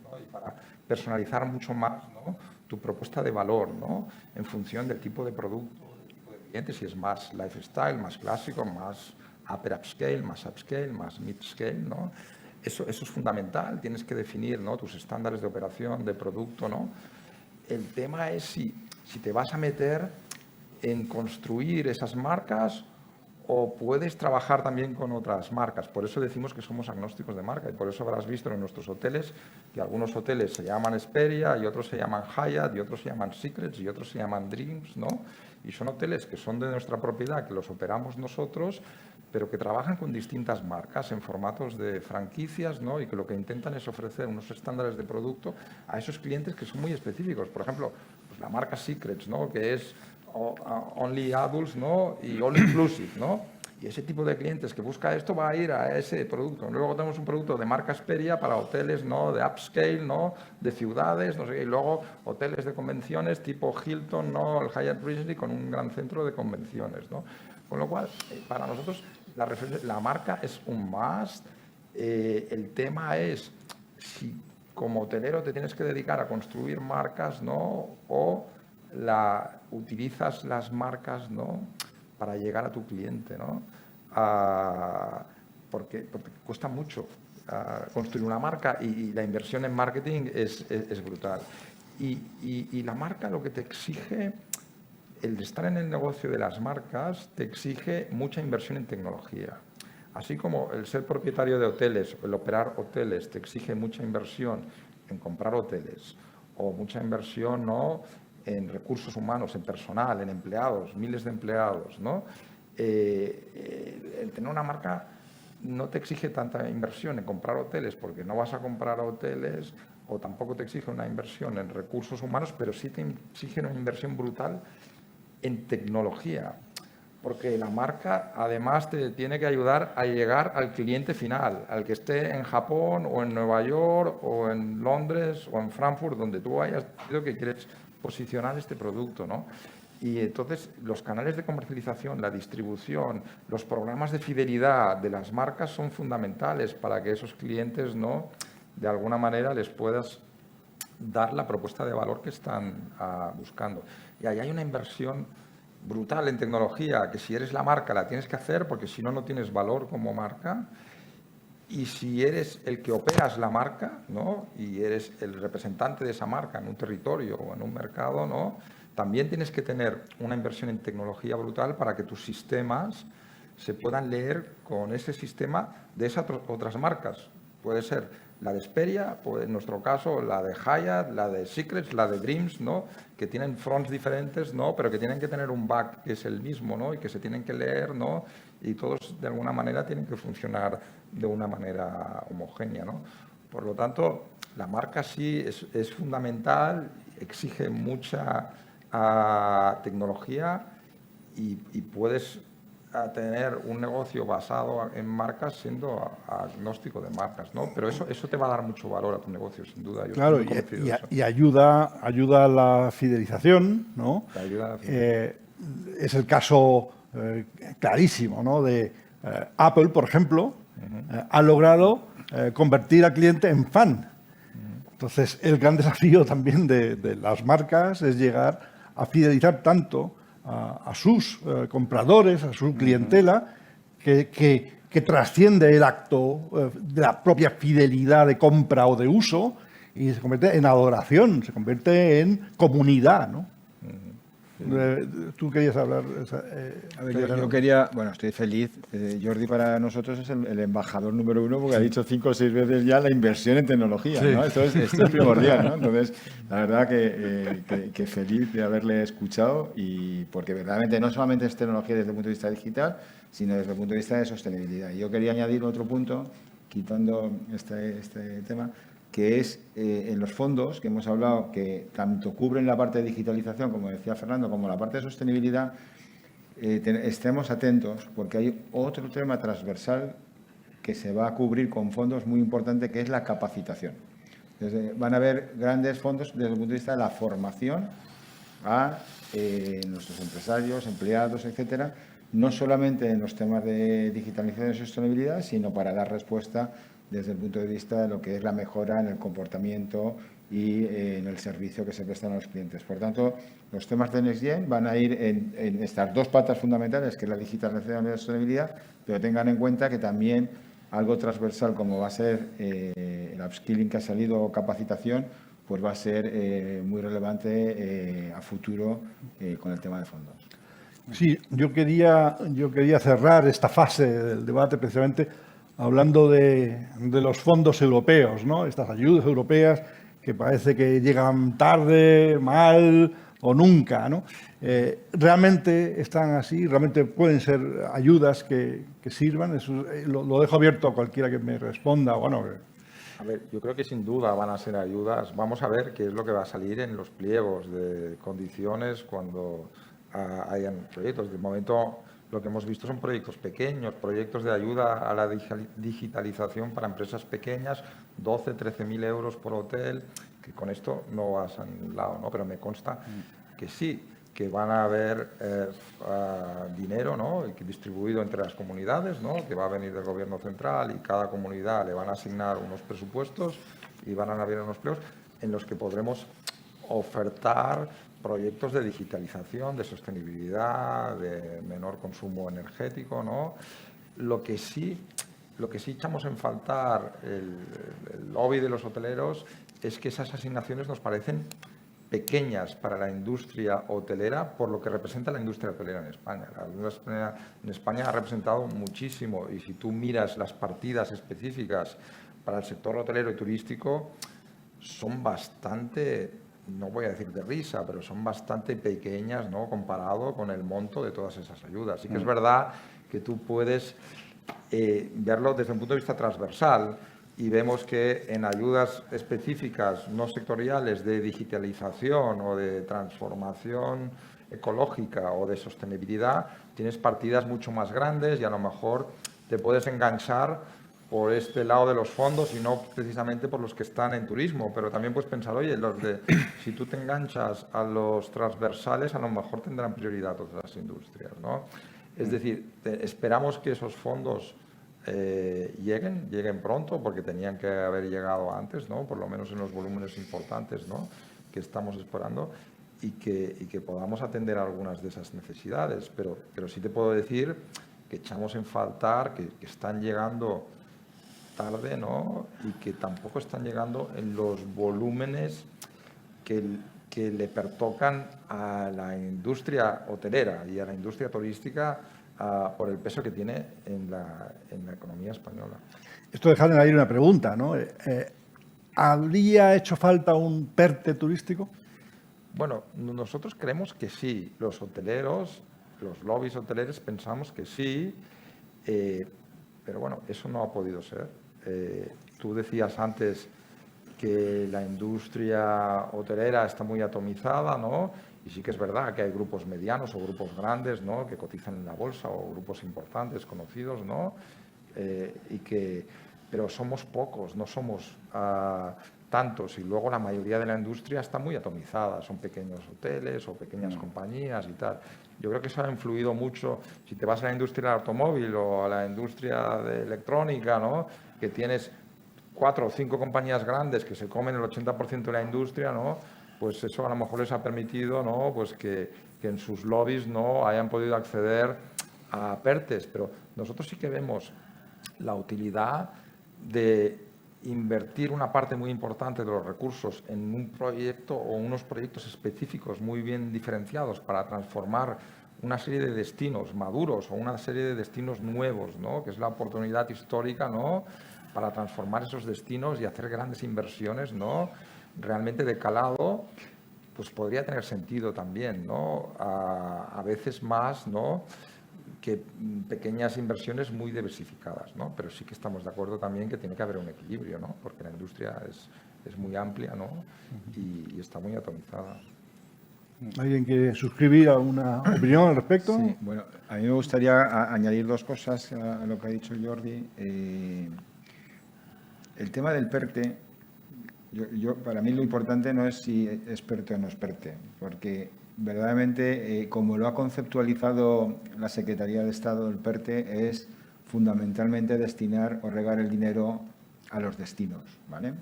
¿no? Y para personalizar mucho más, ¿no? Tu propuesta de valor, ¿no? En función del tipo de producto, del tipo de cliente, si es más lifestyle, más clásico, más upper upscale, más mid-scale, ¿no? Eso es fundamental, tienes que definir, ¿no? Tus estándares de operación, de producto, ¿no? el tema es si te vas a meter en construir esas marcas o puedes trabajar también con otras marcas. Por eso decimos que somos agnósticos de marca y por eso habrás visto en nuestros hoteles que algunos hoteles se llaman Hesperia y otros se llaman Hyatt y otros se llaman Secrets y otros se llaman Dreams, ¿no? Y son hoteles que son de nuestra propiedad, que los operamos nosotros, pero que trabajan con distintas marcas en formatos de franquicias, ¿no? Y que lo que intentan es ofrecer unos estándares de producto a esos clientes que son muy específicos. Por ejemplo, pues la marca Secrets, ¿no? Que es Only Adults, ¿no? Y All Inclusive, ¿no? Y ese tipo de clientes que busca esto va a ir a ese producto. Luego tenemos un producto de marca Hesperia para hoteles, ¿no? De upscale, ¿no? De ciudades, no sé qué. Y luego hoteles de convenciones tipo Hilton, ¿no? El Hyatt Regency con un gran centro de convenciones, ¿no? Con lo cual, para nosotros la marca es un must. El tema es si como hotelero te tienes que dedicar a construir marcas, ¿no? O utilizas las marcas, ¿no? Para llegar a tu cliente, ¿no? Porque cuesta mucho construir una marca y la inversión en marketing es brutal. Y la marca lo que te exige, el estar en el negocio de las marcas, te exige mucha inversión en tecnología. Así como el ser propietario de hoteles, el operar hoteles, te exige mucha inversión en comprar hoteles o mucha inversión, ¿no? En recursos humanos, en personal, en empleados, miles de empleados, ¿no? El tener una marca no te exige tanta inversión en comprar hoteles porque no vas a comprar hoteles o tampoco te exige una inversión en recursos humanos, pero sí te exige una inversión brutal en tecnología, porque la marca además te tiene que ayudar a llegar al cliente final, al que esté en Japón o en Nueva York o en Londres o en Frankfurt, donde tú hayas decidido que quieres posicionar este producto, ¿no? Y entonces los canales de comercialización, la distribución, los programas de fidelidad de las marcas son fundamentales para que esos clientes, ¿no? De alguna manera les puedas dar la propuesta de valor que están buscando. Y ahí hay una inversión brutal en tecnología, que si eres la marca la tienes que hacer porque si no, no tienes valor como marca. Y si eres el que operas la marca, ¿no? Y eres el representante de esa marca en un territorio o en un mercado, ¿no? También tienes que tener una inversión en tecnología brutal para que tus sistemas se puedan leer con ese sistema de esas otras marcas. Puede ser la de Hesperia, en nuestro caso la de Hyatt, la de Secrets, la de Dreams, ¿no? Que tienen fronts diferentes, ¿no? Pero que tienen que tener un back que es el mismo, ¿no? Y que se tienen que leer, ¿no? Y todos de alguna manera tienen que funcionar de una manera homogénea, ¿no? Por lo tanto, la marca sí es fundamental, exige mucha tecnología y puedes tener un negocio basado en marcas siendo agnóstico de marcas, ¿no? Pero eso te va a dar mucho valor a tu negocio, sin duda. Yo claro, estoy convencido de eso. y ayuda a la fidelización, ¿no? Te ayuda a la fidelización. Es el caso clarísimo, ¿no? De Apple, por ejemplo, ha logrado convertir al cliente en fan. Entonces, el gran desafío también de las marcas es llegar a fidelizar tanto a sus compradores, a su clientela, que trasciende el acto de la propia fidelidad de compra o de uso y se convierte en adoración, se convierte en comunidad, ¿no? Tú querías hablar. A ver, yo quería, bueno, estoy feliz. Jordi para nosotros es el embajador número 1 porque ha dicho 5 o 6 veces ya la inversión en tecnología, ¿no? Esto es primordial, ¿no? Entonces, la verdad que feliz de haberle escuchado y porque verdaderamente no solamente es tecnología desde el punto de vista digital, sino desde el punto de vista de sostenibilidad. Y yo quería añadir otro punto, quitando este tema, que es en los fondos que hemos hablado, que tanto cubren la parte de digitalización, como decía Fernando, como la parte de sostenibilidad, estemos atentos porque hay otro tema transversal que se va a cubrir con fondos muy importante, que es la capacitación. Entonces, van a haber grandes fondos desde el punto de vista de la formación a nuestros empresarios, empleados, etcétera, no solamente en los temas de digitalización y sostenibilidad, sino para dar respuesta desde el punto de vista de lo que es la mejora en el comportamiento y en el servicio que se prestan a los clientes. Por tanto, los temas de Next Gen van a ir en estas dos patas fundamentales, que es la digitalización y la sostenibilidad, pero tengan en cuenta que también algo transversal como va a ser el upskilling que ha salido o capacitación, pues va a ser muy relevante a futuro con el tema de fondos. Sí, yo quería cerrar esta fase del debate precisamente hablando de los fondos europeos, ¿no? Estas ayudas europeas que parece que llegan tarde, mal o nunca, ¿no? ¿Realmente están así? ¿Realmente pueden ser ayudas que sirvan? Eso, lo dejo abierto a cualquiera que me responda. Bueno, a ver, yo creo que sin duda van a ser ayudas. Vamos a ver qué es lo que va a salir en los pliegos de condiciones cuando hayan proyectos. De momento, lo que hemos visto son proyectos pequeños, proyectos de ayuda a la digitalización para empresas pequeñas, 12, 13.000 euros por hotel, que con esto no vas a ningún lado, ¿no? Pero me consta que sí, que van a haber dinero, ¿no? Distribuido entre las comunidades, ¿no? Que va a venir del gobierno central y cada comunidad le van a asignar unos presupuestos y van a haber unos pliegos en los que podremos ofertar proyectos de digitalización, de sostenibilidad, de menor consumo energético, ¿no? Lo que sí echamos en faltar el lobby de los hoteleros es que esas asignaciones nos parecen pequeñas para la industria hotelera por lo que representa la industria hotelera en España. La industria en España ha representado muchísimo y si tú miras las partidas específicas para el sector hotelero y turístico son bastante, no voy a decir de risa, pero son bastante pequeñas, ¿no? Comparado con el monto de todas esas ayudas. Sí que es verdad que tú puedes verlo desde un punto de vista transversal y vemos que en ayudas específicas no sectoriales de digitalización o de transformación ecológica o de sostenibilidad tienes partidas mucho más grandes y a lo mejor te puedes enganchar por este lado de los fondos y no precisamente por los que están en turismo, pero también puedes pensar, oye, si tú te enganchas a los transversales, a lo mejor tendrán prioridad otras industrias, ¿no? Es decir, esperamos que esos fondos lleguen pronto, porque tenían que haber llegado antes, ¿no? Por lo menos en los volúmenes importantes, ¿no? Que estamos esperando y que podamos atender algunas de esas necesidades. Pero sí te puedo decir que echamos en faltar, que están llegando tarde, ¿no? Y que tampoco están llegando en los volúmenes que le pertocan a la industria hotelera y a la industria turística por el peso que tiene en la economía española. Esto deja ahí una pregunta, ¿no? ¿Habría hecho falta un PERTE turístico? Bueno, nosotros creemos que sí. Los hoteleros, los lobbies hoteleros pensamos que sí, pero bueno, eso no ha podido ser. Tú decías antes que la industria hotelera está muy atomizada, ¿no? Y sí que es verdad que hay grupos medianos o grupos grandes, ¿no? Que cotizan en la bolsa o grupos importantes, conocidos, ¿no? Pero somos pocos, no somos tantos. Y luego la mayoría de la industria está muy atomizada. Son pequeños hoteles o pequeñas compañías y tal. Yo creo que eso ha influido mucho. Si te vas a la industria del automóvil o a la industria de electrónica, ¿no? Que tienes 4 o 5 compañías grandes que se comen el 80% de la industria, ¿no? Pues eso a lo mejor les ha permitido, ¿no? Pues que en sus lobbies no hayan podido acceder a PERTEs. Pero nosotros sí que vemos la utilidad de invertir una parte muy importante de los recursos en un proyecto o unos proyectos específicos muy bien diferenciados para transformar una serie de destinos maduros o una serie de destinos nuevos, ¿no? Que es la oportunidad histórica, ¿no? Para transformar esos destinos y hacer grandes inversiones, ¿no? Realmente de calado, pues podría tener sentido también, ¿no? A veces más, ¿no? Que pequeñas inversiones muy diversificadas, ¿no? Pero sí que estamos de acuerdo también que tiene que haber un equilibrio, ¿no? Porque la industria es muy amplia, ¿no? Y está muy atomizada. ¿Alguien quiere suscribir a una opinión al respecto? Sí, bueno, a mí me gustaría añadir 2 cosas a lo que ha dicho Jordi. El tema del PERTE, para mí lo importante no es si es PERTE o no es PERTE, porque verdaderamente, como lo ha conceptualizado la Secretaría de Estado, el PERTE es fundamentalmente destinar o regar el dinero a los destinos, ¿vale?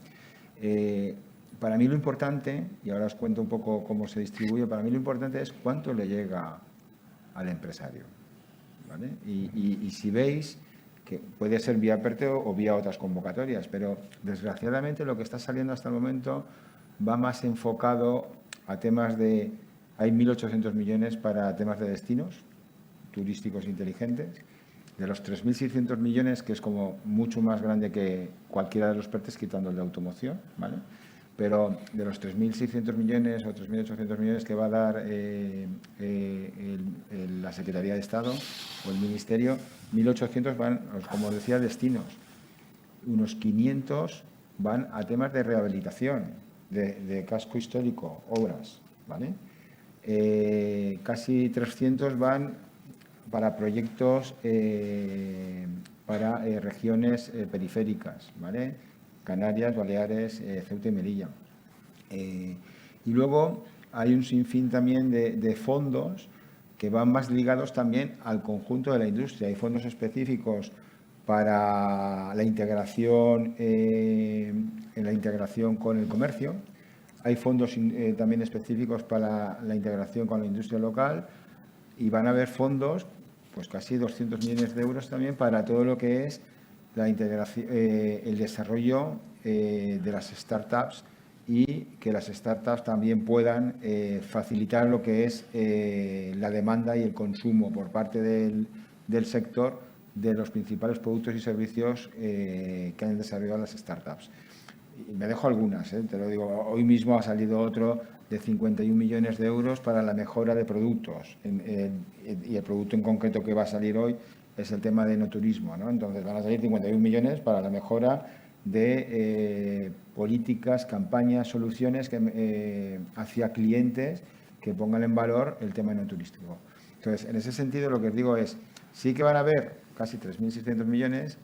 Para mí lo importante, y ahora os cuento un poco cómo se distribuye, para mí lo importante es cuánto le llega al empresario, ¿vale? Y si veis que puede ser vía PERTE o vía otras convocatorias, pero desgraciadamente lo que está saliendo hasta el momento va más enfocado a temas de... Hay 1.800 millones para temas de destinos turísticos inteligentes. De los 3.600 millones, que es como mucho más grande que cualquiera de los PERTEs, quitando el de automoción, ¿vale? Pero de los 3.600 millones o 3.800 millones que va a dar la Secretaría de Estado o el Ministerio, 1.800 van, como os decía, destinos. Unos 500 van a temas de rehabilitación, de casco histórico, obras, ¿vale? Casi 300 van para proyectos para regiones periféricas, ¿vale? Canarias, Baleares, Ceuta y Melilla. Y luego hay un sinfín también de fondos que van más ligados también al conjunto de la industria. Hay fondos específicos para la integración, con el comercio. Hay fondos también específicos para la integración con la industria local y van a haber fondos, pues casi 200 millones de euros también para todo lo que es la integración, el desarrollo de las startups y que las startups también puedan facilitar lo que es la demanda y el consumo por parte del sector de los principales productos y servicios que han desarrollado las startups. Y me dejo algunas, te lo digo, hoy mismo ha salido otro de 51 millones de euros para la mejora de productos y el producto en concreto que va a salir hoy es el tema de enoturismo, ¿no? Entonces van a salir 51 millones para la mejora de políticas, campañas, soluciones hacia clientes que pongan en valor el tema enoturístico. Entonces, en ese sentido, lo que os digo es, sí que van a haber casi 3.600 millones.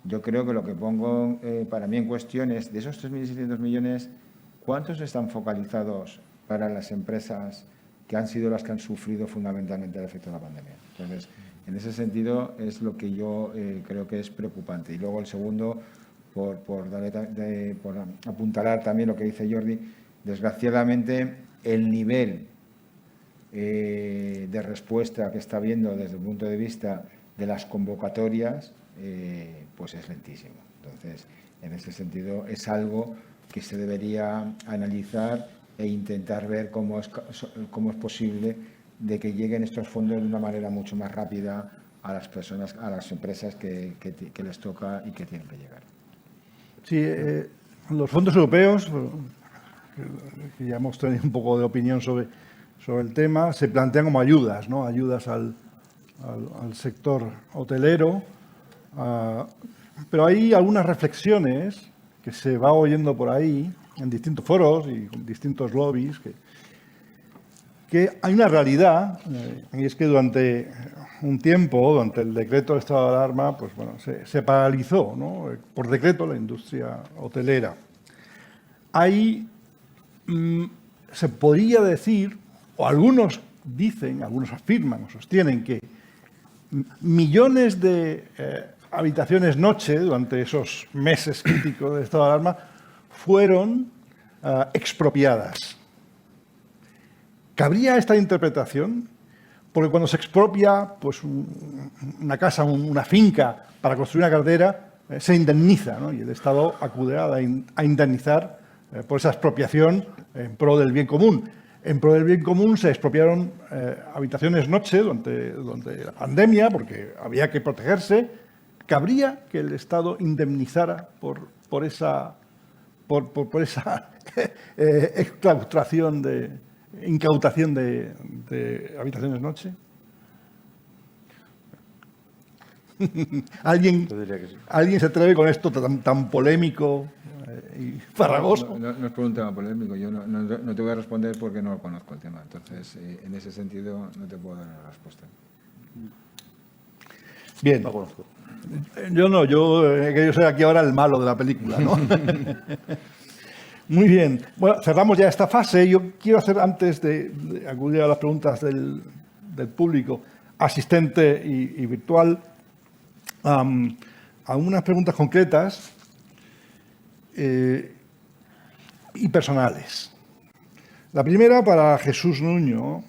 Yo creo que lo que pongo para mí en cuestión es, de esos 3.600 millones, ¿cuántos están focalizados para las empresas que han sido las que han sufrido fundamentalmente el efecto de la pandemia? Entonces, en ese sentido es lo que yo creo que es preocupante. Y luego el segundo, por apuntalar también lo que dice Jordi, desgraciadamente el nivel de respuesta que está habiendo desde el punto de vista de las convocatorias, pues es lentísimo. Entonces, en ese sentido es algo que se debería analizar e intentar ver cómo es posible de que lleguen estos fondos de una manera mucho más rápida a las personas, a las empresas que les toca y que tienen que llegar. Sí, los fondos europeos, que ya hemos tenido un poco de opinión sobre el tema, se plantean como ayudas, ¿no? Ayudas al sector hotelero, pero hay algunas reflexiones que se va oyendo por ahí en distintos foros y con distintos lobbies que hay una realidad, y es que durante un tiempo, durante el decreto de estado de alarma, pues bueno, se paralizó, ¿no? Por decreto la industria hotelera. Ahí se podría decir, o algunos dicen, algunos afirman o sostienen que millones de habitaciones noche durante esos meses críticos de estado de alarma fueron expropiadas. ¿Cabría esta interpretación? Porque cuando se expropia pues, una casa, una finca para construir una carretera, se indemniza, ¿no? Y el Estado acude a indemnizar por esa expropiación en pro del bien común. En pro del bien común se expropiaron habitaciones noche durante la pandemia porque había que protegerse. ¿Cabría que el Estado indemnizara por esa incautación de habitaciones noche? ¿Alguien se atreve con esto tan polémico y farragoso? No es por un tema polémico. Yo no te voy a responder porque no conozco el tema. Entonces, en ese sentido, no te puedo dar una respuesta. Bien. No conozco. Yo he querido ser aquí ahora el malo de la película, ¿no? Muy bien. Bueno, cerramos ya esta fase. Yo quiero hacer, antes de acudir a las preguntas del público asistente y virtual, algunas preguntas concretas y personales. La primera para Jesús Nuño.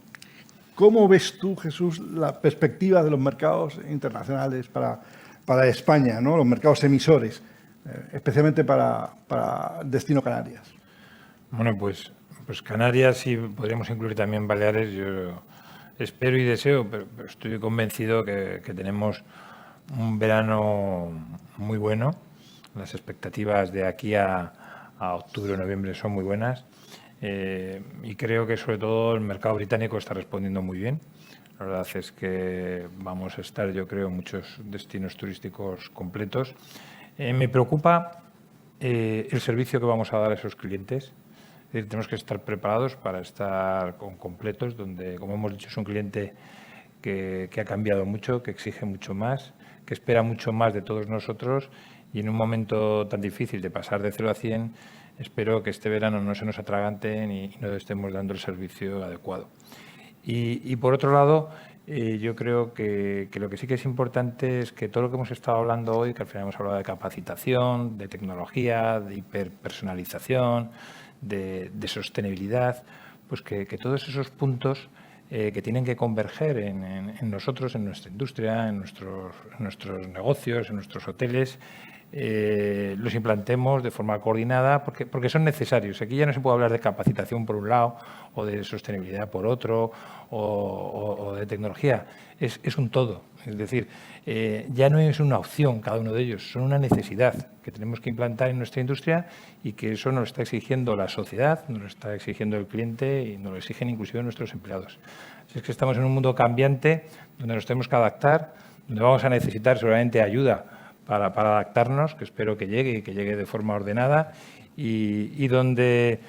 ¿Cómo ves tú, Jesús, la perspectiva de los mercados internacionales para España, ¿no? Los mercados emisores, especialmente para Destino Canarias? Bueno, pues Canarias y podríamos incluir también Baleares. Yo espero y deseo, pero estoy convencido que tenemos un verano muy bueno. Las expectativas de aquí a octubre o noviembre son muy buenas. Y creo que sobre todo el mercado británico está respondiendo muy bien. La verdad es que vamos a estar, yo creo, en muchos destinos turísticos completos. Me preocupa el servicio que vamos a dar a esos clientes. Es decir, tenemos que estar preparados para estar completos, donde, como hemos dicho, es un cliente que ha cambiado mucho, que exige mucho más, que espera mucho más de todos nosotros, y en un momento tan difícil de pasar de 0 a 100, espero que este verano no se nos atraganten y no estemos dando el servicio adecuado. Y por otro lado, yo creo que lo que sí que es importante es que todo lo que hemos estado hablando hoy, que al final hemos hablado de capacitación, de tecnología, de hiperpersonalización, de sostenibilidad, pues que todos esos puntos que tienen que converger en nosotros, en nuestra industria, en nuestros negocios, en nuestros hoteles, los implantemos de forma coordinada porque son necesarios. Aquí ya no se puede hablar de capacitación por un lado o de sostenibilidad por otro o de tecnología. Es un todo. Es decir, ya no es una opción cada uno de ellos, son una necesidad que tenemos que implantar en nuestra industria y que eso nos lo está exigiendo la sociedad, nos lo está exigiendo el cliente y nos lo exigen inclusive nuestros empleados. Así es que estamos en un mundo cambiante donde nos tenemos que adaptar, donde vamos a necesitar seguramente ayuda para adaptarnos, que espero que llegue y que llegue de forma ordenada, y donde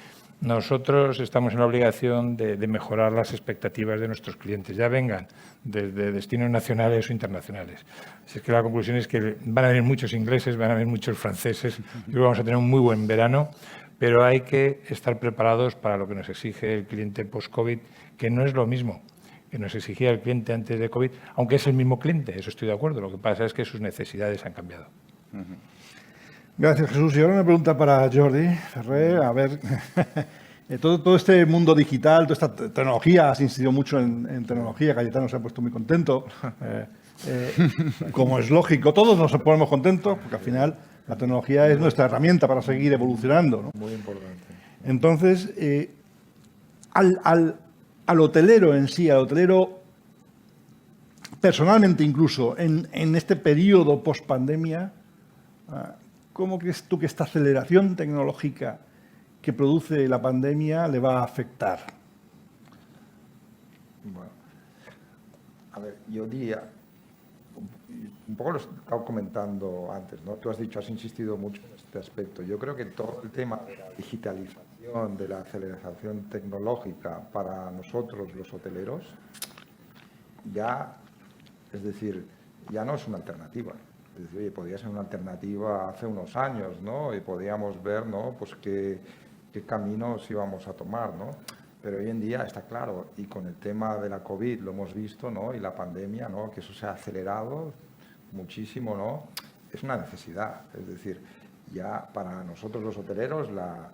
nosotros estamos en la obligación de mejorar las expectativas de nuestros clientes, ya vengan desde destinos nacionales o internacionales. Así es que la conclusión es que van a venir muchos ingleses, van a venir muchos franceses, y vamos a tener un muy buen verano, pero hay que estar preparados para lo que nos exige el cliente post-COVID, que no es lo mismo que nos exigía el cliente antes de COVID, aunque es el mismo cliente, eso estoy de acuerdo. Lo que pasa es que sus necesidades han cambiado. Gracias, Jesús. Y ahora una pregunta para Jordi Ferrer. A ver, todo este mundo digital, toda esta tecnología, has insistido mucho en tecnología, Cayetano se ha puesto muy contento. Como es lógico, todos nos ponemos contentos, porque al final la tecnología es nuestra herramienta para seguir evolucionando, ¿no? Muy importante. Entonces, al hotelero en sí, al hotelero personalmente incluso, en este periodo post-pandemia, ¿cómo crees tú que esta aceleración tecnológica que produce la pandemia le va a afectar? Bueno, a ver, yo diría, un poco lo he estado comentando antes, ¿no? Tú has insistido mucho en este aspecto. Yo creo que todo el tema de la digitalización, de la aceleración tecnológica para nosotros, los hoteleros, ya, es decir, ya no es una alternativa. Es decir, oye, podría ser una alternativa hace unos años, ¿no? Y podíamos ver, ¿no? Pues qué caminos íbamos a tomar, ¿no? Pero hoy en día está claro, y con el tema de la COVID lo hemos visto, ¿no? Y la pandemia, ¿no? Que eso se ha acelerado muchísimo, ¿no? Es una necesidad. Es decir, ya para nosotros los hoteleros la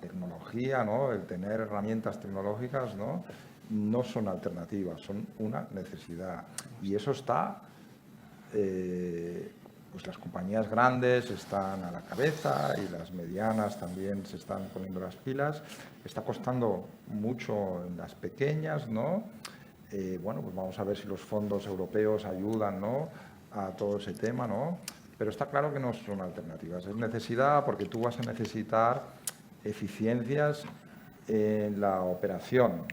tecnología, ¿no? El tener herramientas tecnológicas, ¿no? No son alternativas, son una necesidad. Y eso está... pues las compañías grandes están a la cabeza y las medianas también se están poniendo las pilas. Está costando mucho en las pequeñas, ¿no? Bueno, pues vamos a ver si los fondos europeos ayudan, ¿no? A todo ese tema, ¿no? Pero está claro que no son alternativas. Es necesidad porque tú vas a necesitar eficiencias en la operación.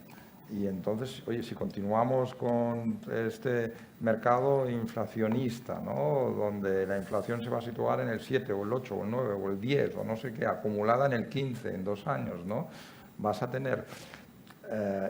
Y entonces, oye, si continuamos con este mercado inflacionista, ¿no? Donde la inflación se va a situar en el 7 o el 8 o el 9 o el 10 o no sé qué, acumulada en el 15 en 2 años, ¿no? Vas a tener,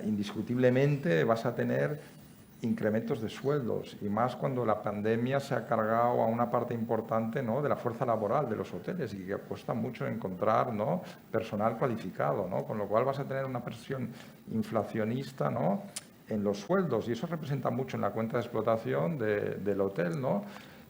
indiscutiblemente, vas a tener incrementos de sueldos y más cuando la pandemia se ha cargado a una parte importante, ¿no? De la fuerza laboral de los hoteles y que cuesta mucho encontrar, ¿no? Personal cualificado, ¿no? Con lo cual vas a tener una presión inflacionista, ¿no? En los sueldos y eso representa mucho en la cuenta de explotación del hotel, ¿no?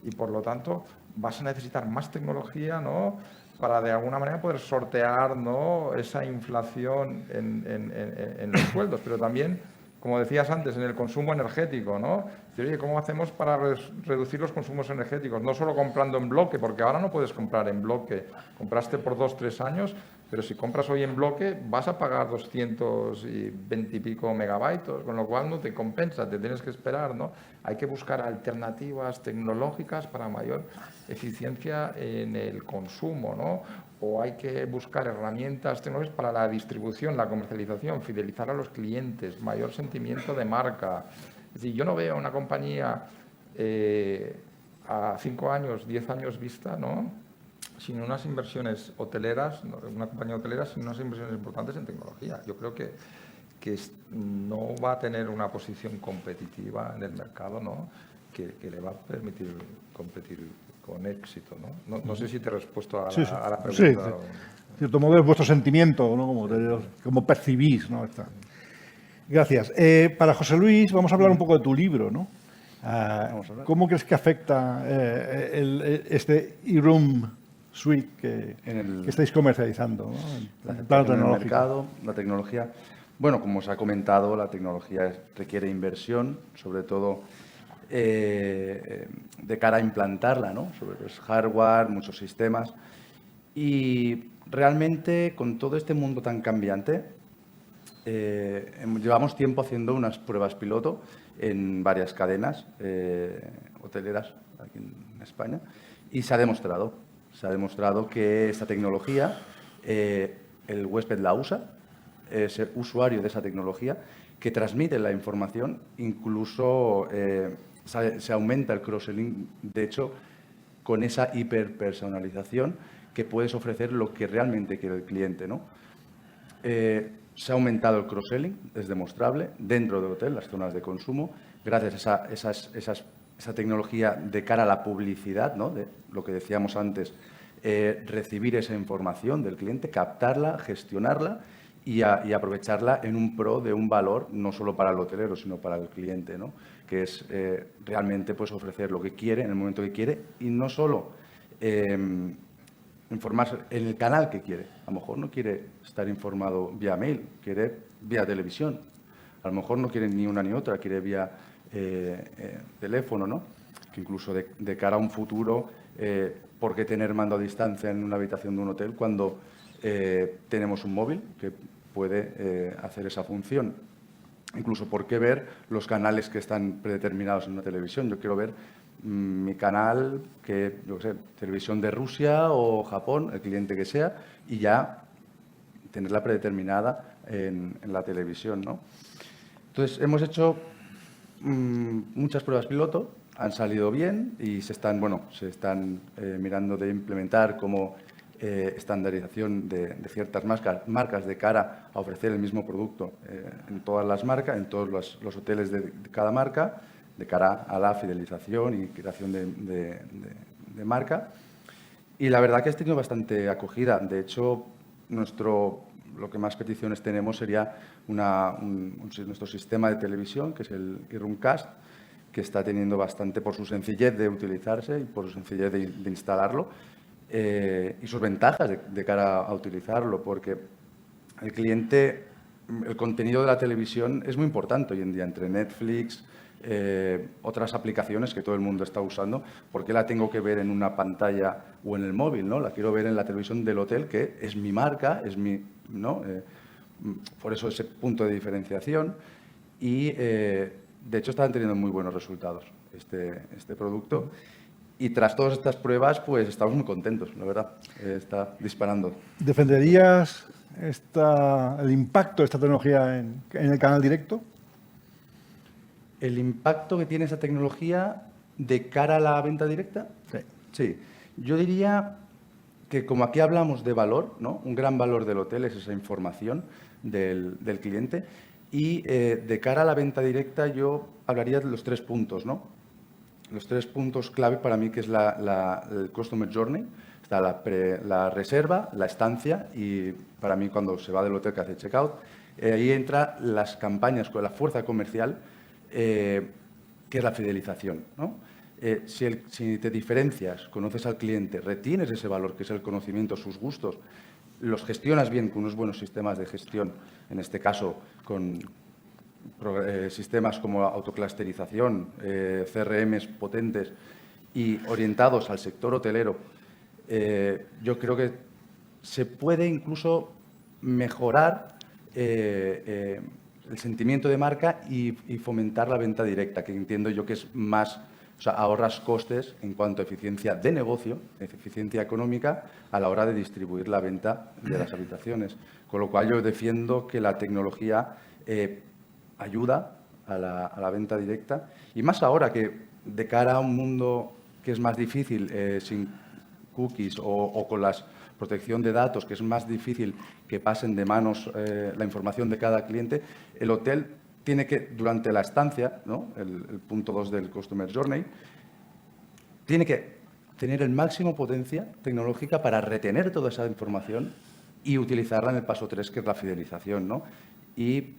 Y por lo tanto vas a necesitar más tecnología, ¿no? Para de alguna manera poder sortear, ¿no? Esa inflación en los sueldos, pero también, como decías antes, en el consumo energético, ¿no? Decir, oye, ¿cómo hacemos para reducir los consumos energéticos? No solo comprando en bloque, porque ahora no puedes comprar en bloque. Compraste por 2 o 3 años, Pero si compras hoy en bloque, vas a pagar 220 y pico megabytes, con lo cual no te compensa, te tienes que esperar, ¿no? Hay que buscar alternativas tecnológicas para mayor eficiencia en el consumo, ¿no? O hay que buscar herramientas tecnológicas para la distribución, la comercialización, fidelizar a los clientes, mayor sentimiento de marca. Es decir, yo no veo una compañía a 5 años, 10 años vista, ¿no?, sin unas inversiones hoteleras, una compañía hotelera sin unas inversiones importantes en tecnología. Yo creo que no va a tener una posición competitiva en el mercado, ¿no?, que le va a permitir competir con éxito, ¿no? No sé si te he respuesto a la pregunta. Sí, de cierto modo es vuestro sentimiento, ¿no?, como percibís, ¿no? Gracias. Para José Luis, vamos a hablar un poco de tu libro, ¿no? ¿Cómo crees que afecta este eRoom Suite que estáis comercializando, ¿no?, en el plano en el tecnológico? mercado, la tecnología. Bueno, como os ha comentado, la tecnología requiere inversión, sobre todo de cara a implantarla, ¿no? Sobre los hardware, muchos sistemas. Y realmente, con todo este mundo tan cambiante, llevamos tiempo haciendo unas pruebas piloto en varias cadenas hoteleras aquí en España y se ha demostrado que esta tecnología, el huésped la usa, es usuario de esa tecnología, que transmite la información, incluso se aumenta el cross-selling, de hecho, con esa hiperpersonalización que puedes ofrecer lo que realmente quiere el cliente, ¿no? Se ha aumentado el cross-selling, es demostrable, dentro del hotel, las zonas de consumo, gracias a esa tecnología de cara a la publicidad, ¿no?, de lo que decíamos antes, recibir esa información del cliente, captarla, gestionarla y aprovecharla en un pro de un valor no solo para el hotelero, sino para el cliente, ¿no?, que es realmente pues, ofrecer lo que quiere en el momento que quiere y no solo informarse en el canal que quiere. A lo mejor no quiere estar informado vía mail, quiere vía televisión. A lo mejor no quiere ni una ni otra, quiere vía teléfono, ¿no? Que incluso de cara a un futuro, ¿por qué tener mando a distancia en una habitación de un hotel cuando tenemos un móvil que puede hacer esa función? Incluso, ¿por qué ver los canales que están predeterminados en una televisión? Yo quiero ver mi canal, que yo qué sé, televisión de Rusia o Japón, el cliente que sea, y ya tenerla predeterminada en la televisión, ¿no? Entonces, hemos hecho muchas pruebas piloto, han salido bien y se están mirando de implementar como estandarización de ciertas marcas de cara a ofrecer el mismo producto en todas las marcas, en todos los hoteles de cada marca, de cara a la fidelización y creación de marca. Y la verdad que has tenido bastante acogida. De hecho, lo que más peticiones tenemos sería nuestro sistema de televisión, que es el eRoomcast, que está teniendo bastante por su sencillez de utilizarse y por su sencillez de instalarlo y sus ventajas de cara a utilizarlo, porque el cliente, el contenido de la televisión es muy importante hoy en día, entre Netflix, otras aplicaciones que todo el mundo está usando. ¿Por qué la tengo que ver en una pantalla o en el móvil, ¿no? La quiero ver en la televisión del hotel, que es mi marca, es mi, ¿no? Por eso ese punto de diferenciación y, de hecho, están teniendo muy buenos resultados este producto. Y tras todas estas pruebas, pues estamos muy contentos, la verdad. Está disparando. ¿Defenderías el impacto de esta tecnología en el canal directo? ¿El impacto que tiene esa tecnología de cara a la venta directa? Sí. Sí. Yo diría que como aquí hablamos de valor, ¿no? Un gran valor del hotel es esa información del cliente. Y de cara a la venta directa yo hablaría de los 3 puntos, ¿no? Los 3 puntos clave para mí, que es el Customer Journey. Está la reserva, la estancia y para mí cuando se va del hotel que hace checkout. Ahí entra las campañas con la fuerza comercial, que es la fidelización, ¿no? Si te diferencias, conoces al cliente, retienes ese valor que es el conocimiento, sus gustos, los gestionas bien con unos buenos sistemas de gestión, en este caso con sistemas como autoclusterización, CRMs potentes y orientados al sector hotelero, yo creo que se puede incluso mejorar el sentimiento de marca y fomentar la venta directa, que entiendo yo que es más, o sea, ahorras costes en cuanto a eficiencia de negocio, eficiencia económica, a la hora de distribuir la venta de las habitaciones. Con lo cual yo defiendo que la tecnología ayuda a la venta directa, y más ahora que de cara a un mundo que es más difícil sin cookies o con la protección de datos, que es más difícil que pasen de manos la información de cada cliente, el hotel tiene que, durante la estancia, ¿no?, el punto 2 del Customer Journey, tiene que tener el máximo potencia tecnológica para retener toda esa información y utilizarla en el paso 3, que es la fidelización, ¿no? Y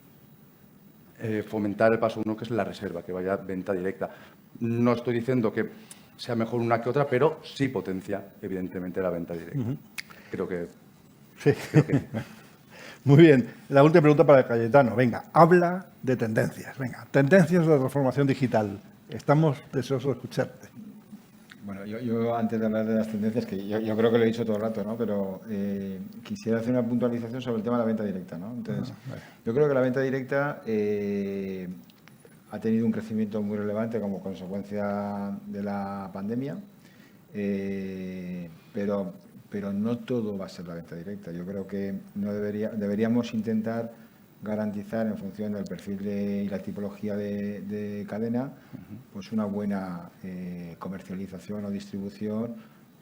fomentar el paso 1, que es la reserva, que vaya a venta directa. No estoy diciendo que sea mejor una que otra, pero sí potencia, evidentemente, la venta directa. Creo que... Sí. Muy bien. La última pregunta para Cayetano. Venga, habla de tendencias. Venga, tendencias de la transformación digital. Estamos deseosos de escucharte. Bueno, yo antes de hablar de las tendencias, que yo creo que lo he dicho todo el rato, ¿no? Pero quisiera hacer una puntualización sobre el tema de la venta directa, ¿no? Entonces, yo creo que la venta directa ha tenido un crecimiento muy relevante como consecuencia de la pandemia, pero no todo va a ser la venta directa. Yo creo que deberíamos intentar garantizar, en función del perfil y la tipología de cadena, pues una buena comercialización o distribución,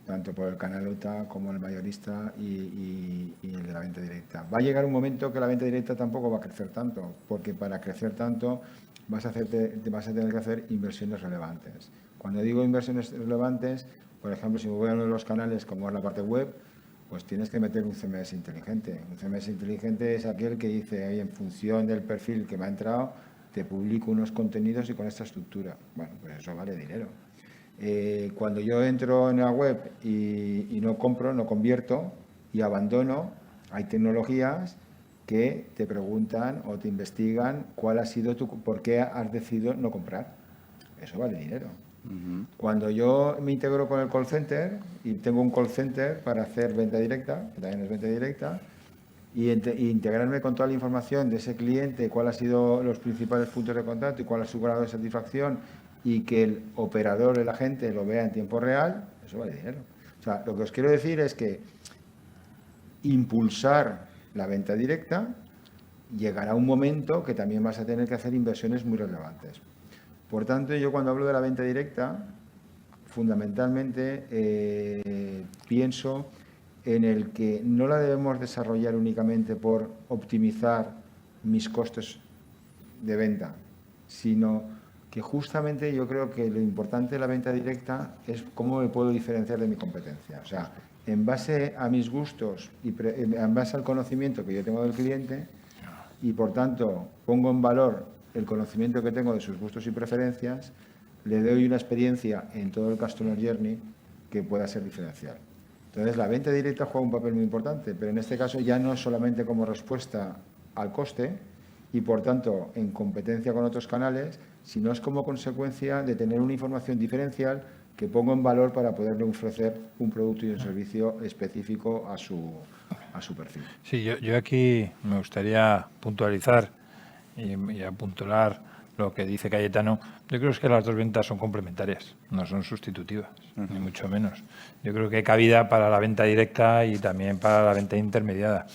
tanto por el canal OTA como el mayorista y el de la venta directa. Va a llegar un momento que la venta directa tampoco va a crecer tanto, porque para crecer tanto vas a tener que hacer inversiones relevantes. Cuando digo inversiones relevantes, por ejemplo, si me voy a uno de los canales, como es la parte web, pues tienes que meter un CMS inteligente. Un CMS inteligente es aquel que dice, oye, en función del perfil que me ha entrado, te publico unos contenidos y con esta estructura. Bueno, pues eso vale dinero. Cuando yo entro en la web y no compro, no convierto y abandono, hay tecnologías que te preguntan o te investigan cuál ha sido por qué has decidido no comprar. Eso vale dinero. Cuando yo me integro con el call center y tengo un call center para hacer venta directa, que también es venta directa, y integrarme con toda la información de ese cliente, cuáles han sido los principales puntos de contacto y cuál es su grado de satisfacción, y que el operador, el agente, lo vea en tiempo real, eso vale dinero. O sea, lo que os quiero decir es que impulsar la venta directa, llegará un momento que también vas a tener que hacer inversiones muy relevantes. Por tanto, yo cuando hablo de la venta directa, fundamentalmente pienso en el que no la debemos desarrollar únicamente por optimizar mis costes de venta, sino que justamente yo creo que lo importante de la venta directa es cómo me puedo diferenciar de mi competencia. O sea, en base a mis gustos y en base al conocimiento que yo tengo del cliente, y por tanto pongo en valor el conocimiento que tengo de sus gustos y preferencias, le doy una experiencia en todo el Customer Journey que pueda ser diferencial. Entonces, la venta directa juega un papel muy importante, pero en este caso ya no solamente como respuesta al coste y, por tanto, en competencia con otros canales, sino es como consecuencia de tener una información diferencial que pongo en valor para poderle ofrecer un producto y un servicio específico a su perfil. Sí, yo aquí me gustaría puntualizar y apuntalar lo que dice Cayetano. Yo creo que las dos ventas son complementarias, no son sustitutivas, ni mucho menos. Yo creo que hay cabida para la venta directa y también para la venta intermediada.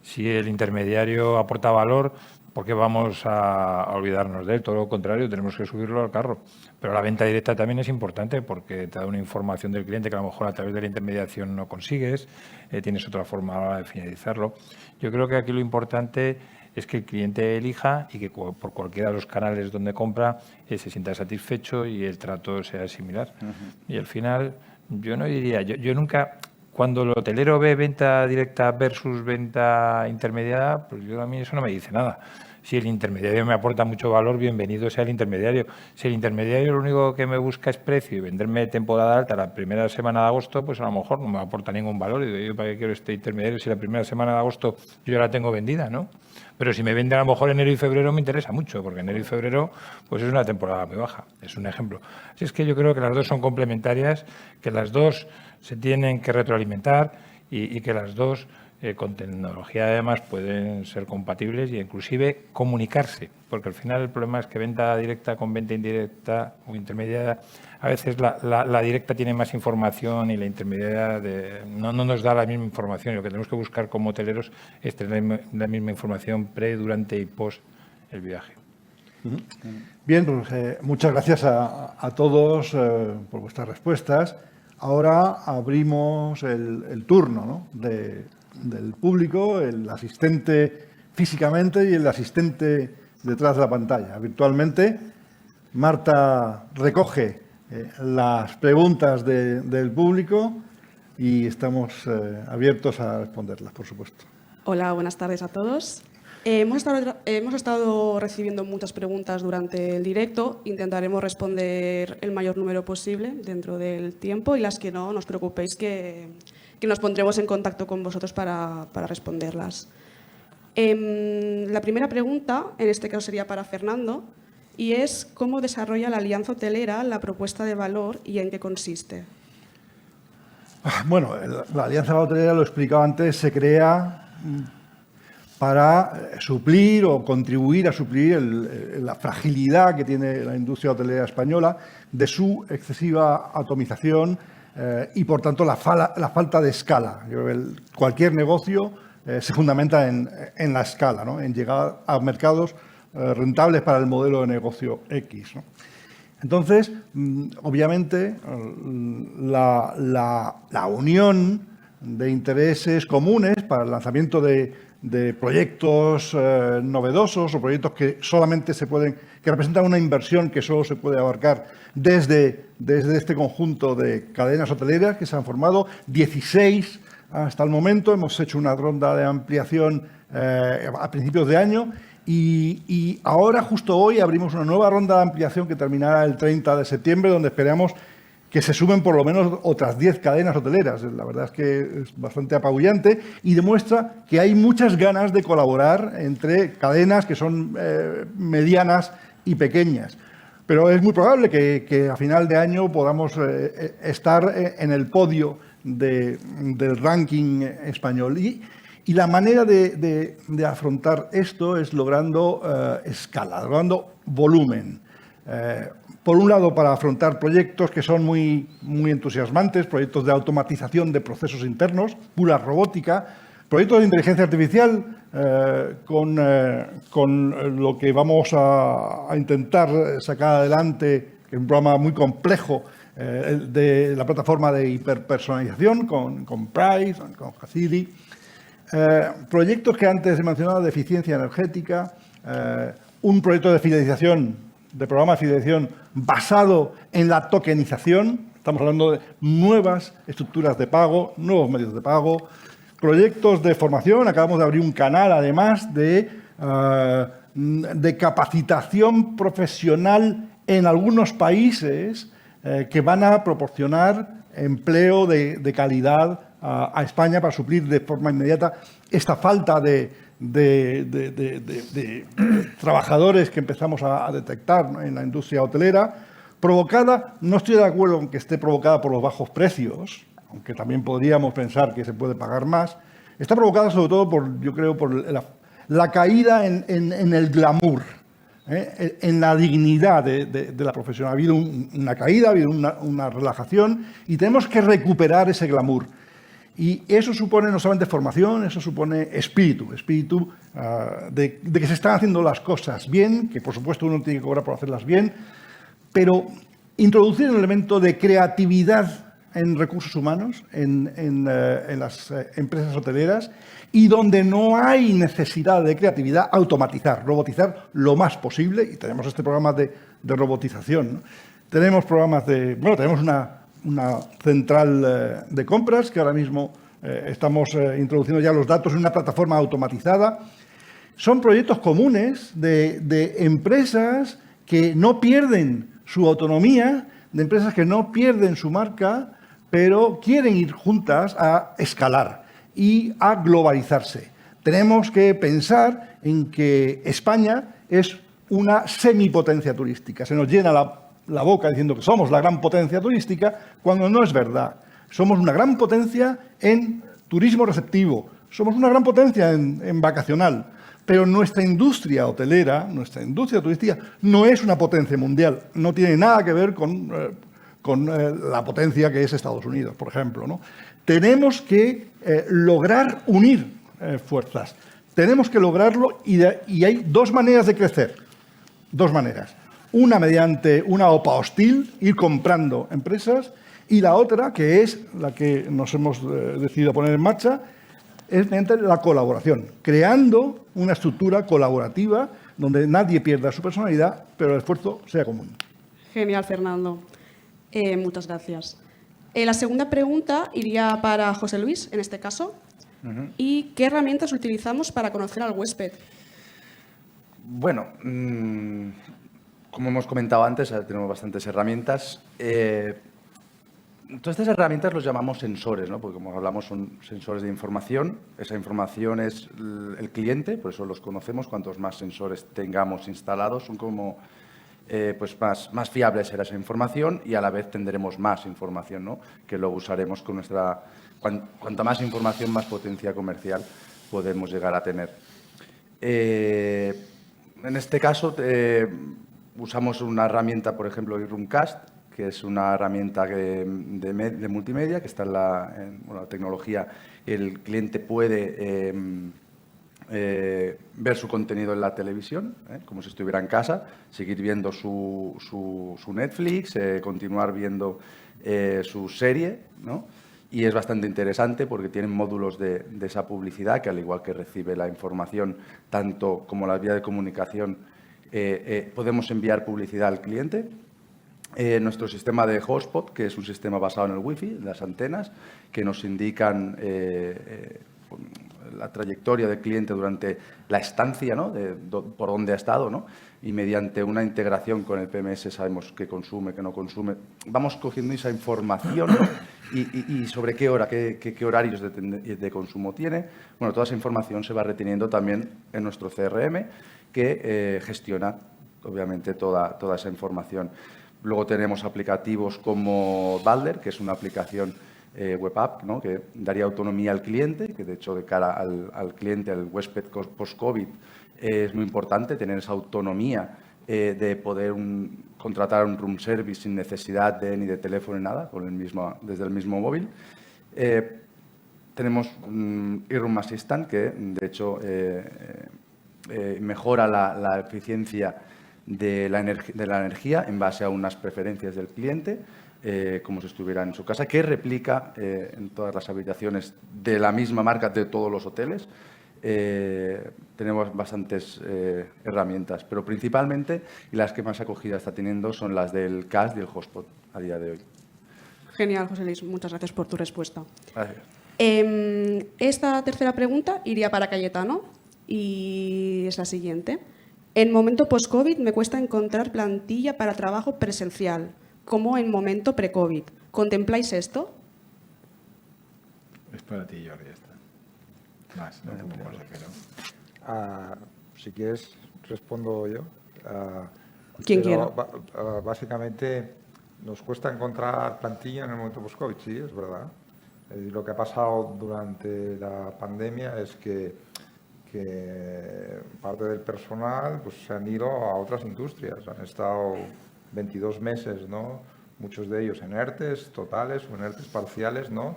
Si el intermediario aporta valor, ¿por qué vamos a olvidarnos de él? Todo lo contrario, tenemos que subirlo al carro. Pero la venta directa también es importante porque te da una información del cliente que a lo mejor a través de la intermediación no consigues, tienes otra forma de finalizarlo. Yo creo que aquí lo importante es que el cliente elija y que por cualquiera de los canales donde compra se sienta satisfecho y el trato sea similar. Y al final, yo no diría, yo nunca, cuando el hotelero ve venta directa versus venta intermediada, pues a mí eso no me dice nada. Si el intermediario me aporta mucho valor, bienvenido sea el intermediario. Si el intermediario lo único que me busca es precio y venderme temporada alta la primera semana de agosto, pues a lo mejor no me aporta ningún valor. Y digo, ¿yo para qué quiero este intermediario si la primera semana de agosto yo ya la tengo vendida, ¿no? Pero si me vende a lo mejor enero y febrero me interesa mucho, porque enero y febrero pues es una temporada muy baja. Es un ejemplo. Así es que yo creo que las dos son complementarias, que las dos se tienen que retroalimentar y que las dos con tecnología además pueden ser compatibles y inclusive comunicarse, porque al final el problema es que venta directa con venta indirecta o intermediaria, a veces la directa tiene más información y la intermediaria no nos da la misma información. Lo que tenemos que buscar como hoteleros es tener la misma información pre, durante y post el viaje. Bien, pues, muchas gracias a todos por vuestras respuestas. Ahora abrimos el turno, ¿no?, del público, el asistente físicamente y el asistente detrás de la pantalla. Virtualmente, Marta recoge las preguntas del público y estamos abiertos a responderlas, por supuesto. Hola, buenas tardes a todos. Hemos estado recibiendo muchas preguntas durante el directo. Intentaremos responder el mayor número posible dentro del tiempo y las que no os preocupéis que nos pondremos en contacto con vosotros para responderlas. La primera pregunta, en este caso, sería para Fernando, y es ¿cómo desarrolla la Alianza Hotelera la propuesta de valor y en qué consiste? Bueno, la Alianza Hotelera, lo he explicado antes, se crea para suplir o contribuir a suplir la fragilidad que tiene la industria hotelera española de su excesiva atomización y, por tanto, la falta de escala. Yo creo que cualquier negocio se fundamenta en la escala, ¿no?, en llegar a mercados rentables para el modelo de negocio X, ¿no? Entonces, obviamente, la unión de intereses comunes para el lanzamiento de proyectos novedosos o proyectos que solamente que representan una inversión que solo se puede abarcar desde este conjunto de cadenas hoteleras que se han formado, 16 hasta el momento. Hemos hecho una ronda de ampliación a principios de año y ahora, justo hoy, abrimos una nueva ronda de ampliación que terminará el 30 de septiembre, donde esperamos que se sumen por lo menos otras 10 cadenas hoteleras. La verdad es que es bastante apabullante y demuestra que hay muchas ganas de colaborar entre cadenas que son medianas y pequeñas. Pero es muy probable que a final de año podamos estar en el podio del ranking español. Y la manera de afrontar esto es logrando escala, logrando volumen. Por un lado, para afrontar proyectos que son muy entusiasmantes, proyectos de automatización de procesos internos, pura robótica, proyectos de inteligencia artificial, con lo que vamos a intentar sacar adelante, que es un programa muy complejo, de la plataforma de hiperpersonalización con Price, con Hacidi. Proyectos que antes he mencionado de eficiencia energética, un proyecto de fidelización, de programa de fidelización basado en la tokenización. Estamos hablando de nuevas estructuras de pago, nuevos medios de pago, proyectos de formación. Acabamos de abrir un canal, además, de capacitación profesional en algunos países que van a proporcionar empleo de calidad a España para suplir de forma inmediata esta falta de trabajadores que empezamos a detectar, ¿no?, en la industria hotelera, provocada, no estoy de acuerdo en que esté provocada por los bajos precios, aunque también podríamos pensar que se puede pagar más, está provocada sobre todo yo creo, por la caída en el glamour, en la dignidad de la profesión. Ha habido una caída, ha habido una relajación y tenemos que recuperar ese glamour. Y eso supone no solamente formación, eso supone espíritu de que se están haciendo las cosas bien, que por supuesto uno tiene que cobrar por hacerlas bien, pero introducir un elemento de creatividad en recursos humanos, en las empresas hoteleras, y donde no hay necesidad de creatividad, automatizar, robotizar lo más posible. Y tenemos este programa de robotización, ¿no? Tenemos programas tenemos una central de compras que ahora mismo estamos introduciendo ya los datos en una plataforma automatizada. Son proyectos comunes de empresas que no pierden su autonomía, de empresas que no pierden su marca, pero quieren ir juntas a escalar y a globalizarse. Tenemos que pensar en que España es una semipotencia turística. Se nos llena la boca diciendo que somos la gran potencia turística, cuando no es verdad. Somos una gran potencia en turismo receptivo, Somos una gran potencia en vacacional, pero nuestra industria hotelera, nuestra industria turística, no es una potencia mundial. No tiene nada que ver con la potencia que es Estados Unidos, por ejemplo, ¿no? Tenemos que lograr unir fuerzas. Tenemos que lograrlo y hay dos maneras de crecer. Dos maneras. Una mediante una OPA hostil, ir comprando empresas, y la otra, que es la que nos hemos decidido poner en marcha, es mediante la colaboración, creando una estructura colaborativa donde nadie pierda su personalidad, pero el esfuerzo sea común. Genial, Fernando. Muchas gracias. La segunda pregunta iría para José Luis, en este caso. ¿Y qué herramientas utilizamos para conocer al huésped? Bueno, como hemos comentado antes, tenemos bastantes herramientas. Todas estas herramientas los llamamos sensores, ¿no? Porque como hablamos son sensores de información. Esa información es el cliente, por eso los conocemos. Cuantos más sensores tengamos instalados, son como pues más fiable será esa información y a la vez tendremos más información, ¿no? Que luego usaremos con nuestra... Cuanta más información, más potencia comercial podemos llegar a tener. En este caso, usamos una herramienta, por ejemplo, iRoomcast, que es una herramienta de multimedia que está en la tecnología. El cliente puede ver su contenido en la televisión, como si estuviera en casa, seguir viendo su Netflix, continuar viendo su serie, ¿no? Y es bastante interesante porque tienen módulos de esa publicidad que, al igual que recibe la información, tanto como la vía de comunicación, podemos enviar publicidad al cliente. Nuestro sistema de hotspot, que es un sistema basado en el Wi-Fi, las antenas, que nos indican la trayectoria del cliente durante la estancia, ¿no? Por dónde ha estado, ¿no? Y mediante una integración con el PMS sabemos qué consume, qué no consume. Vamos cogiendo esa información, ¿no? y sobre qué hora, qué horarios de consumo tiene. Bueno, toda esa información se va reteniendo también en nuestro CRM, que gestiona, obviamente, toda esa información. Luego tenemos aplicativos como Balder, que es una aplicación web app, ¿no? Que daría autonomía al cliente, que de hecho de cara al cliente, al huésped post-COVID, es muy importante tener esa autonomía de poder contratar un room service sin necesidad ni de teléfono ni nada, desde el mismo móvil. Tenemos iRoom Assistant, que de hecho mejora la eficiencia de la energía en base a unas preferencias del cliente, como si estuviera en su casa, que replica en todas las habitaciones de la misma marca de todos los hoteles. Tenemos bastantes herramientas, pero principalmente, y las que más acogida está teniendo, son las del CAS y el hotspot a día de hoy. Genial, José Luis. Muchas gracias por tu respuesta. Gracias. Esta tercera pregunta iría para Cayetano y es la siguiente. En momento post-COVID me cuesta encontrar plantilla para trabajo presencial, como en momento pre-COVID. ¿Contempláis esto? Es para ti, Jordi, esta. Más, no como consejero. Si quieres, respondo yo. Quien quiera. Básicamente, nos cuesta encontrar plantilla en el momento post-COVID, sí, es verdad. Lo que ha pasado durante la pandemia es que parte del personal pues, se han ido a otras industrias. Han estado 22 meses, ¿no? Muchos de ellos en ERTES totales o en ERTES parciales, ¿no?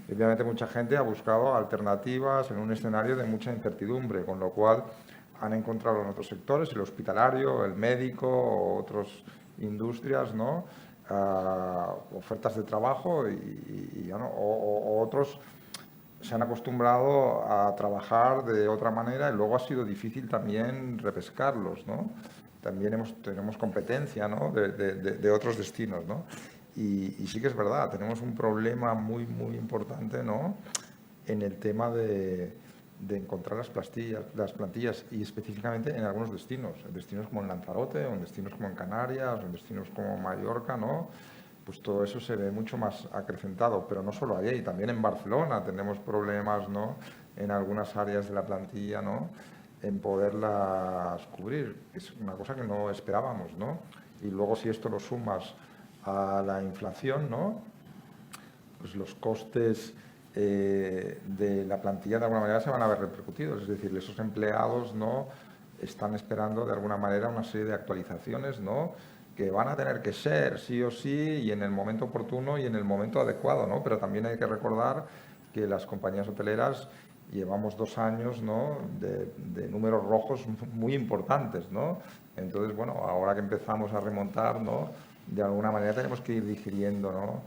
Y obviamente mucha gente ha buscado alternativas en un escenario de mucha incertidumbre, con lo cual han encontrado en otros sectores, el hospitalario, el médico o otras industrias, ¿no? Ofertas de trabajo o otros se han acostumbrado a trabajar de otra manera y luego ha sido difícil también repescarlos, ¿no? También tenemos competencia, ¿no? de otros destinos, ¿no? Y sí que es verdad, tenemos un problema muy, muy importante, ¿no? En el tema de encontrar las plantillas y específicamente en algunos destinos como en Lanzarote, o en destinos como en Canarias, o en destinos como Mallorca, ¿no? Pues todo eso se ve mucho más acrecentado, pero no solo ahí, también en Barcelona tenemos problemas, ¿no? En algunas áreas de la plantilla, ¿no? En poderlas cubrir. Es una cosa que no esperábamos, ¿no? Y luego si esto lo sumas a la inflación, ¿no? Pues los costes de la plantilla de alguna manera se van a ver repercutidos. Es decir, esos empleados, ¿no?, están esperando de alguna manera una serie de actualizaciones, ¿no?, que van a tener que ser sí o sí y en el momento oportuno y en el momento adecuado, ¿no? Pero también hay que recordar que las compañías hoteleras llevamos 2 años, ¿no?, de números rojos muy importantes, ¿no? Entonces, bueno, ahora que empezamos a remontar, ¿no?, de alguna manera tenemos que ir digiriendo, ¿no?,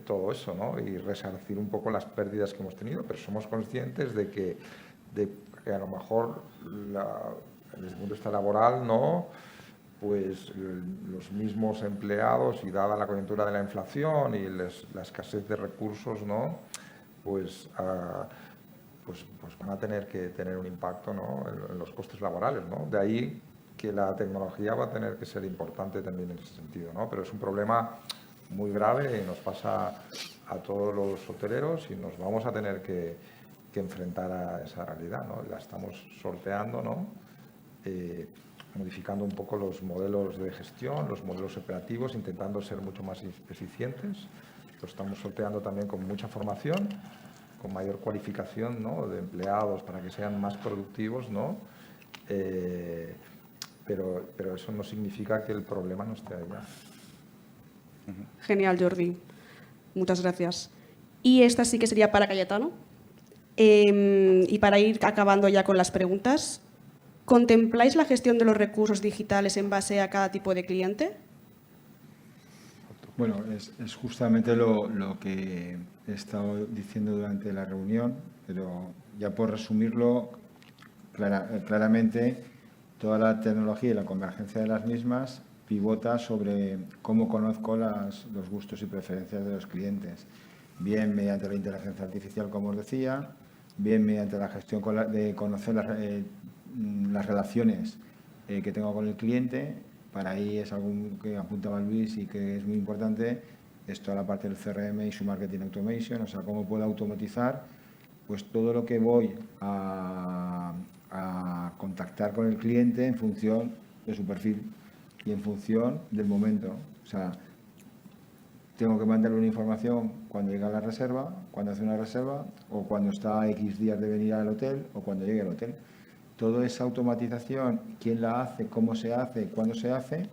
todo eso, ¿no?, y resarcir un poco las pérdidas que hemos tenido, pero somos conscientes de que a lo mejor desde el punto de vista laboral, ¿no?, pues los mismos empleados y dada la coyuntura de la inflación y la escasez de recursos, ¿no?, pues van a tener que tener un impacto, ¿no?, en los costes laborales, ¿no? De ahí que la tecnología va a tener que ser importante también en ese sentido, ¿no? Pero es un problema muy grave y nos pasa a todos los hoteleros y nos vamos a tener que enfrentar a esa realidad, ¿no? La estamos sorteando, ¿no?, modificando un poco los modelos de gestión, los modelos operativos, intentando ser mucho más eficientes. Lo estamos sorteando también con mucha formación, con mayor cualificación, ¿no?, de empleados para que sean más productivos, ¿no? Pero eso no significa que el problema no esté allá. Genial, Jordi. Muchas gracias. Y esta sí que sería para Cayetano. Y para ir acabando ya con las preguntas, ¿contempláis la gestión de los recursos digitales en base a cada tipo de cliente? Bueno, es justamente lo que he estado diciendo durante la reunión, pero ya por resumirlo claramente, toda la tecnología y la convergencia de las mismas pivota sobre cómo conozco los gustos y preferencias de los clientes, bien mediante la inteligencia artificial, como os decía, bien mediante la gestión de conocer las relaciones que tengo con el cliente. Para ahí es algo que apuntaba Luis y que es muy importante, es toda la parte del CRM y su marketing automation, o sea, cómo puedo automatizar pues todo lo que voy a contactar con el cliente en función de su perfil y en función del momento. O sea, tengo que mandarle una información cuando llega a la reserva, cuando hace una reserva, o cuando está a X días de venir al hotel, o cuando llegue al hotel. Toda esa automatización, quién la hace, cómo se hace, cuándo se hace,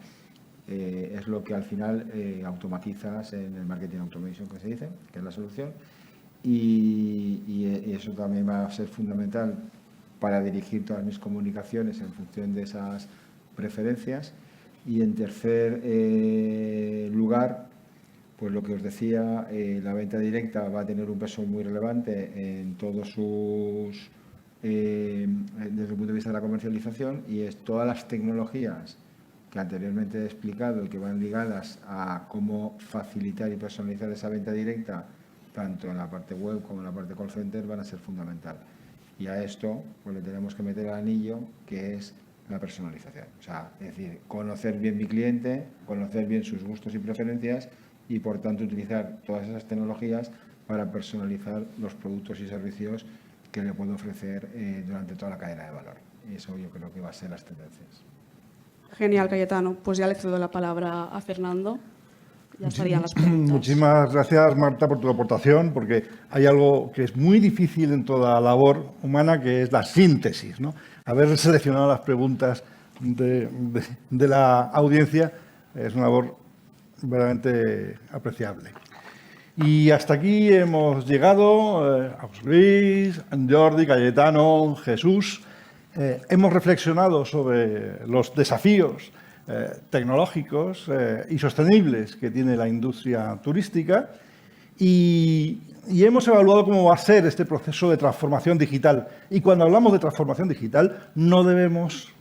es lo que al final automatizas en el marketing automation, que se dice, que es la solución. Y eso también va a ser fundamental para dirigir todas mis comunicaciones en función de esas preferencias. Y en tercer lugar, pues lo que os decía, la venta directa va a tener un peso muy relevante en todos sus... desde el punto de vista de la comercialización, y es todas las tecnologías que anteriormente he explicado y que van ligadas a cómo facilitar y personalizar esa venta directa, tanto en la parte web como en la parte call center, van a ser fundamental. Y a esto pues le tenemos que meter el anillo, que es la personalización. O sea, es decir, conocer bien mi cliente, conocer bien sus gustos y preferencias y, por tanto, utilizar todas esas tecnologías para personalizar los productos y servicios que le puedo ofrecer durante toda la cadena de valor. Y eso yo creo que va a ser las tendencias. Genial, Cayetano. Pues ya le cedo la palabra a Fernando. Ya estarían las preguntas. Muchísimas gracias, Marta, por tu aportación, porque hay algo que es muy difícil en toda labor humana, que es la síntesis, ¿no? Haber seleccionado las preguntas de la audiencia es una labor verdaderamente apreciable. Y hasta aquí hemos llegado, a José Luis, Jordi, Cayetano, Jesús. Hemos reflexionado sobre los desafíos tecnológicos y sostenibles que tiene la industria turística y hemos evaluado cómo va a ser este proceso de transformación digital. Y cuando hablamos de transformación digital, no debemos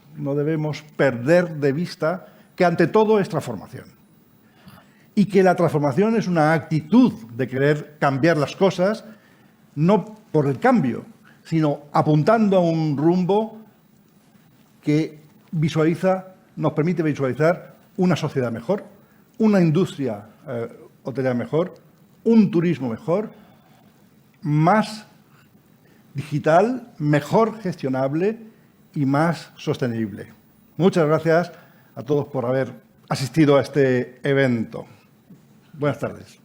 perder de vista que ante todo es transformación. Y que la transformación es una actitud de querer cambiar las cosas, no por el cambio, sino apuntando a un rumbo que nos permite visualizar una sociedad mejor, una industria hotelera mejor, un turismo mejor, más digital, mejor gestionable y más sostenible. Muchas gracias a todos por haber asistido a este evento. Buenas tardes.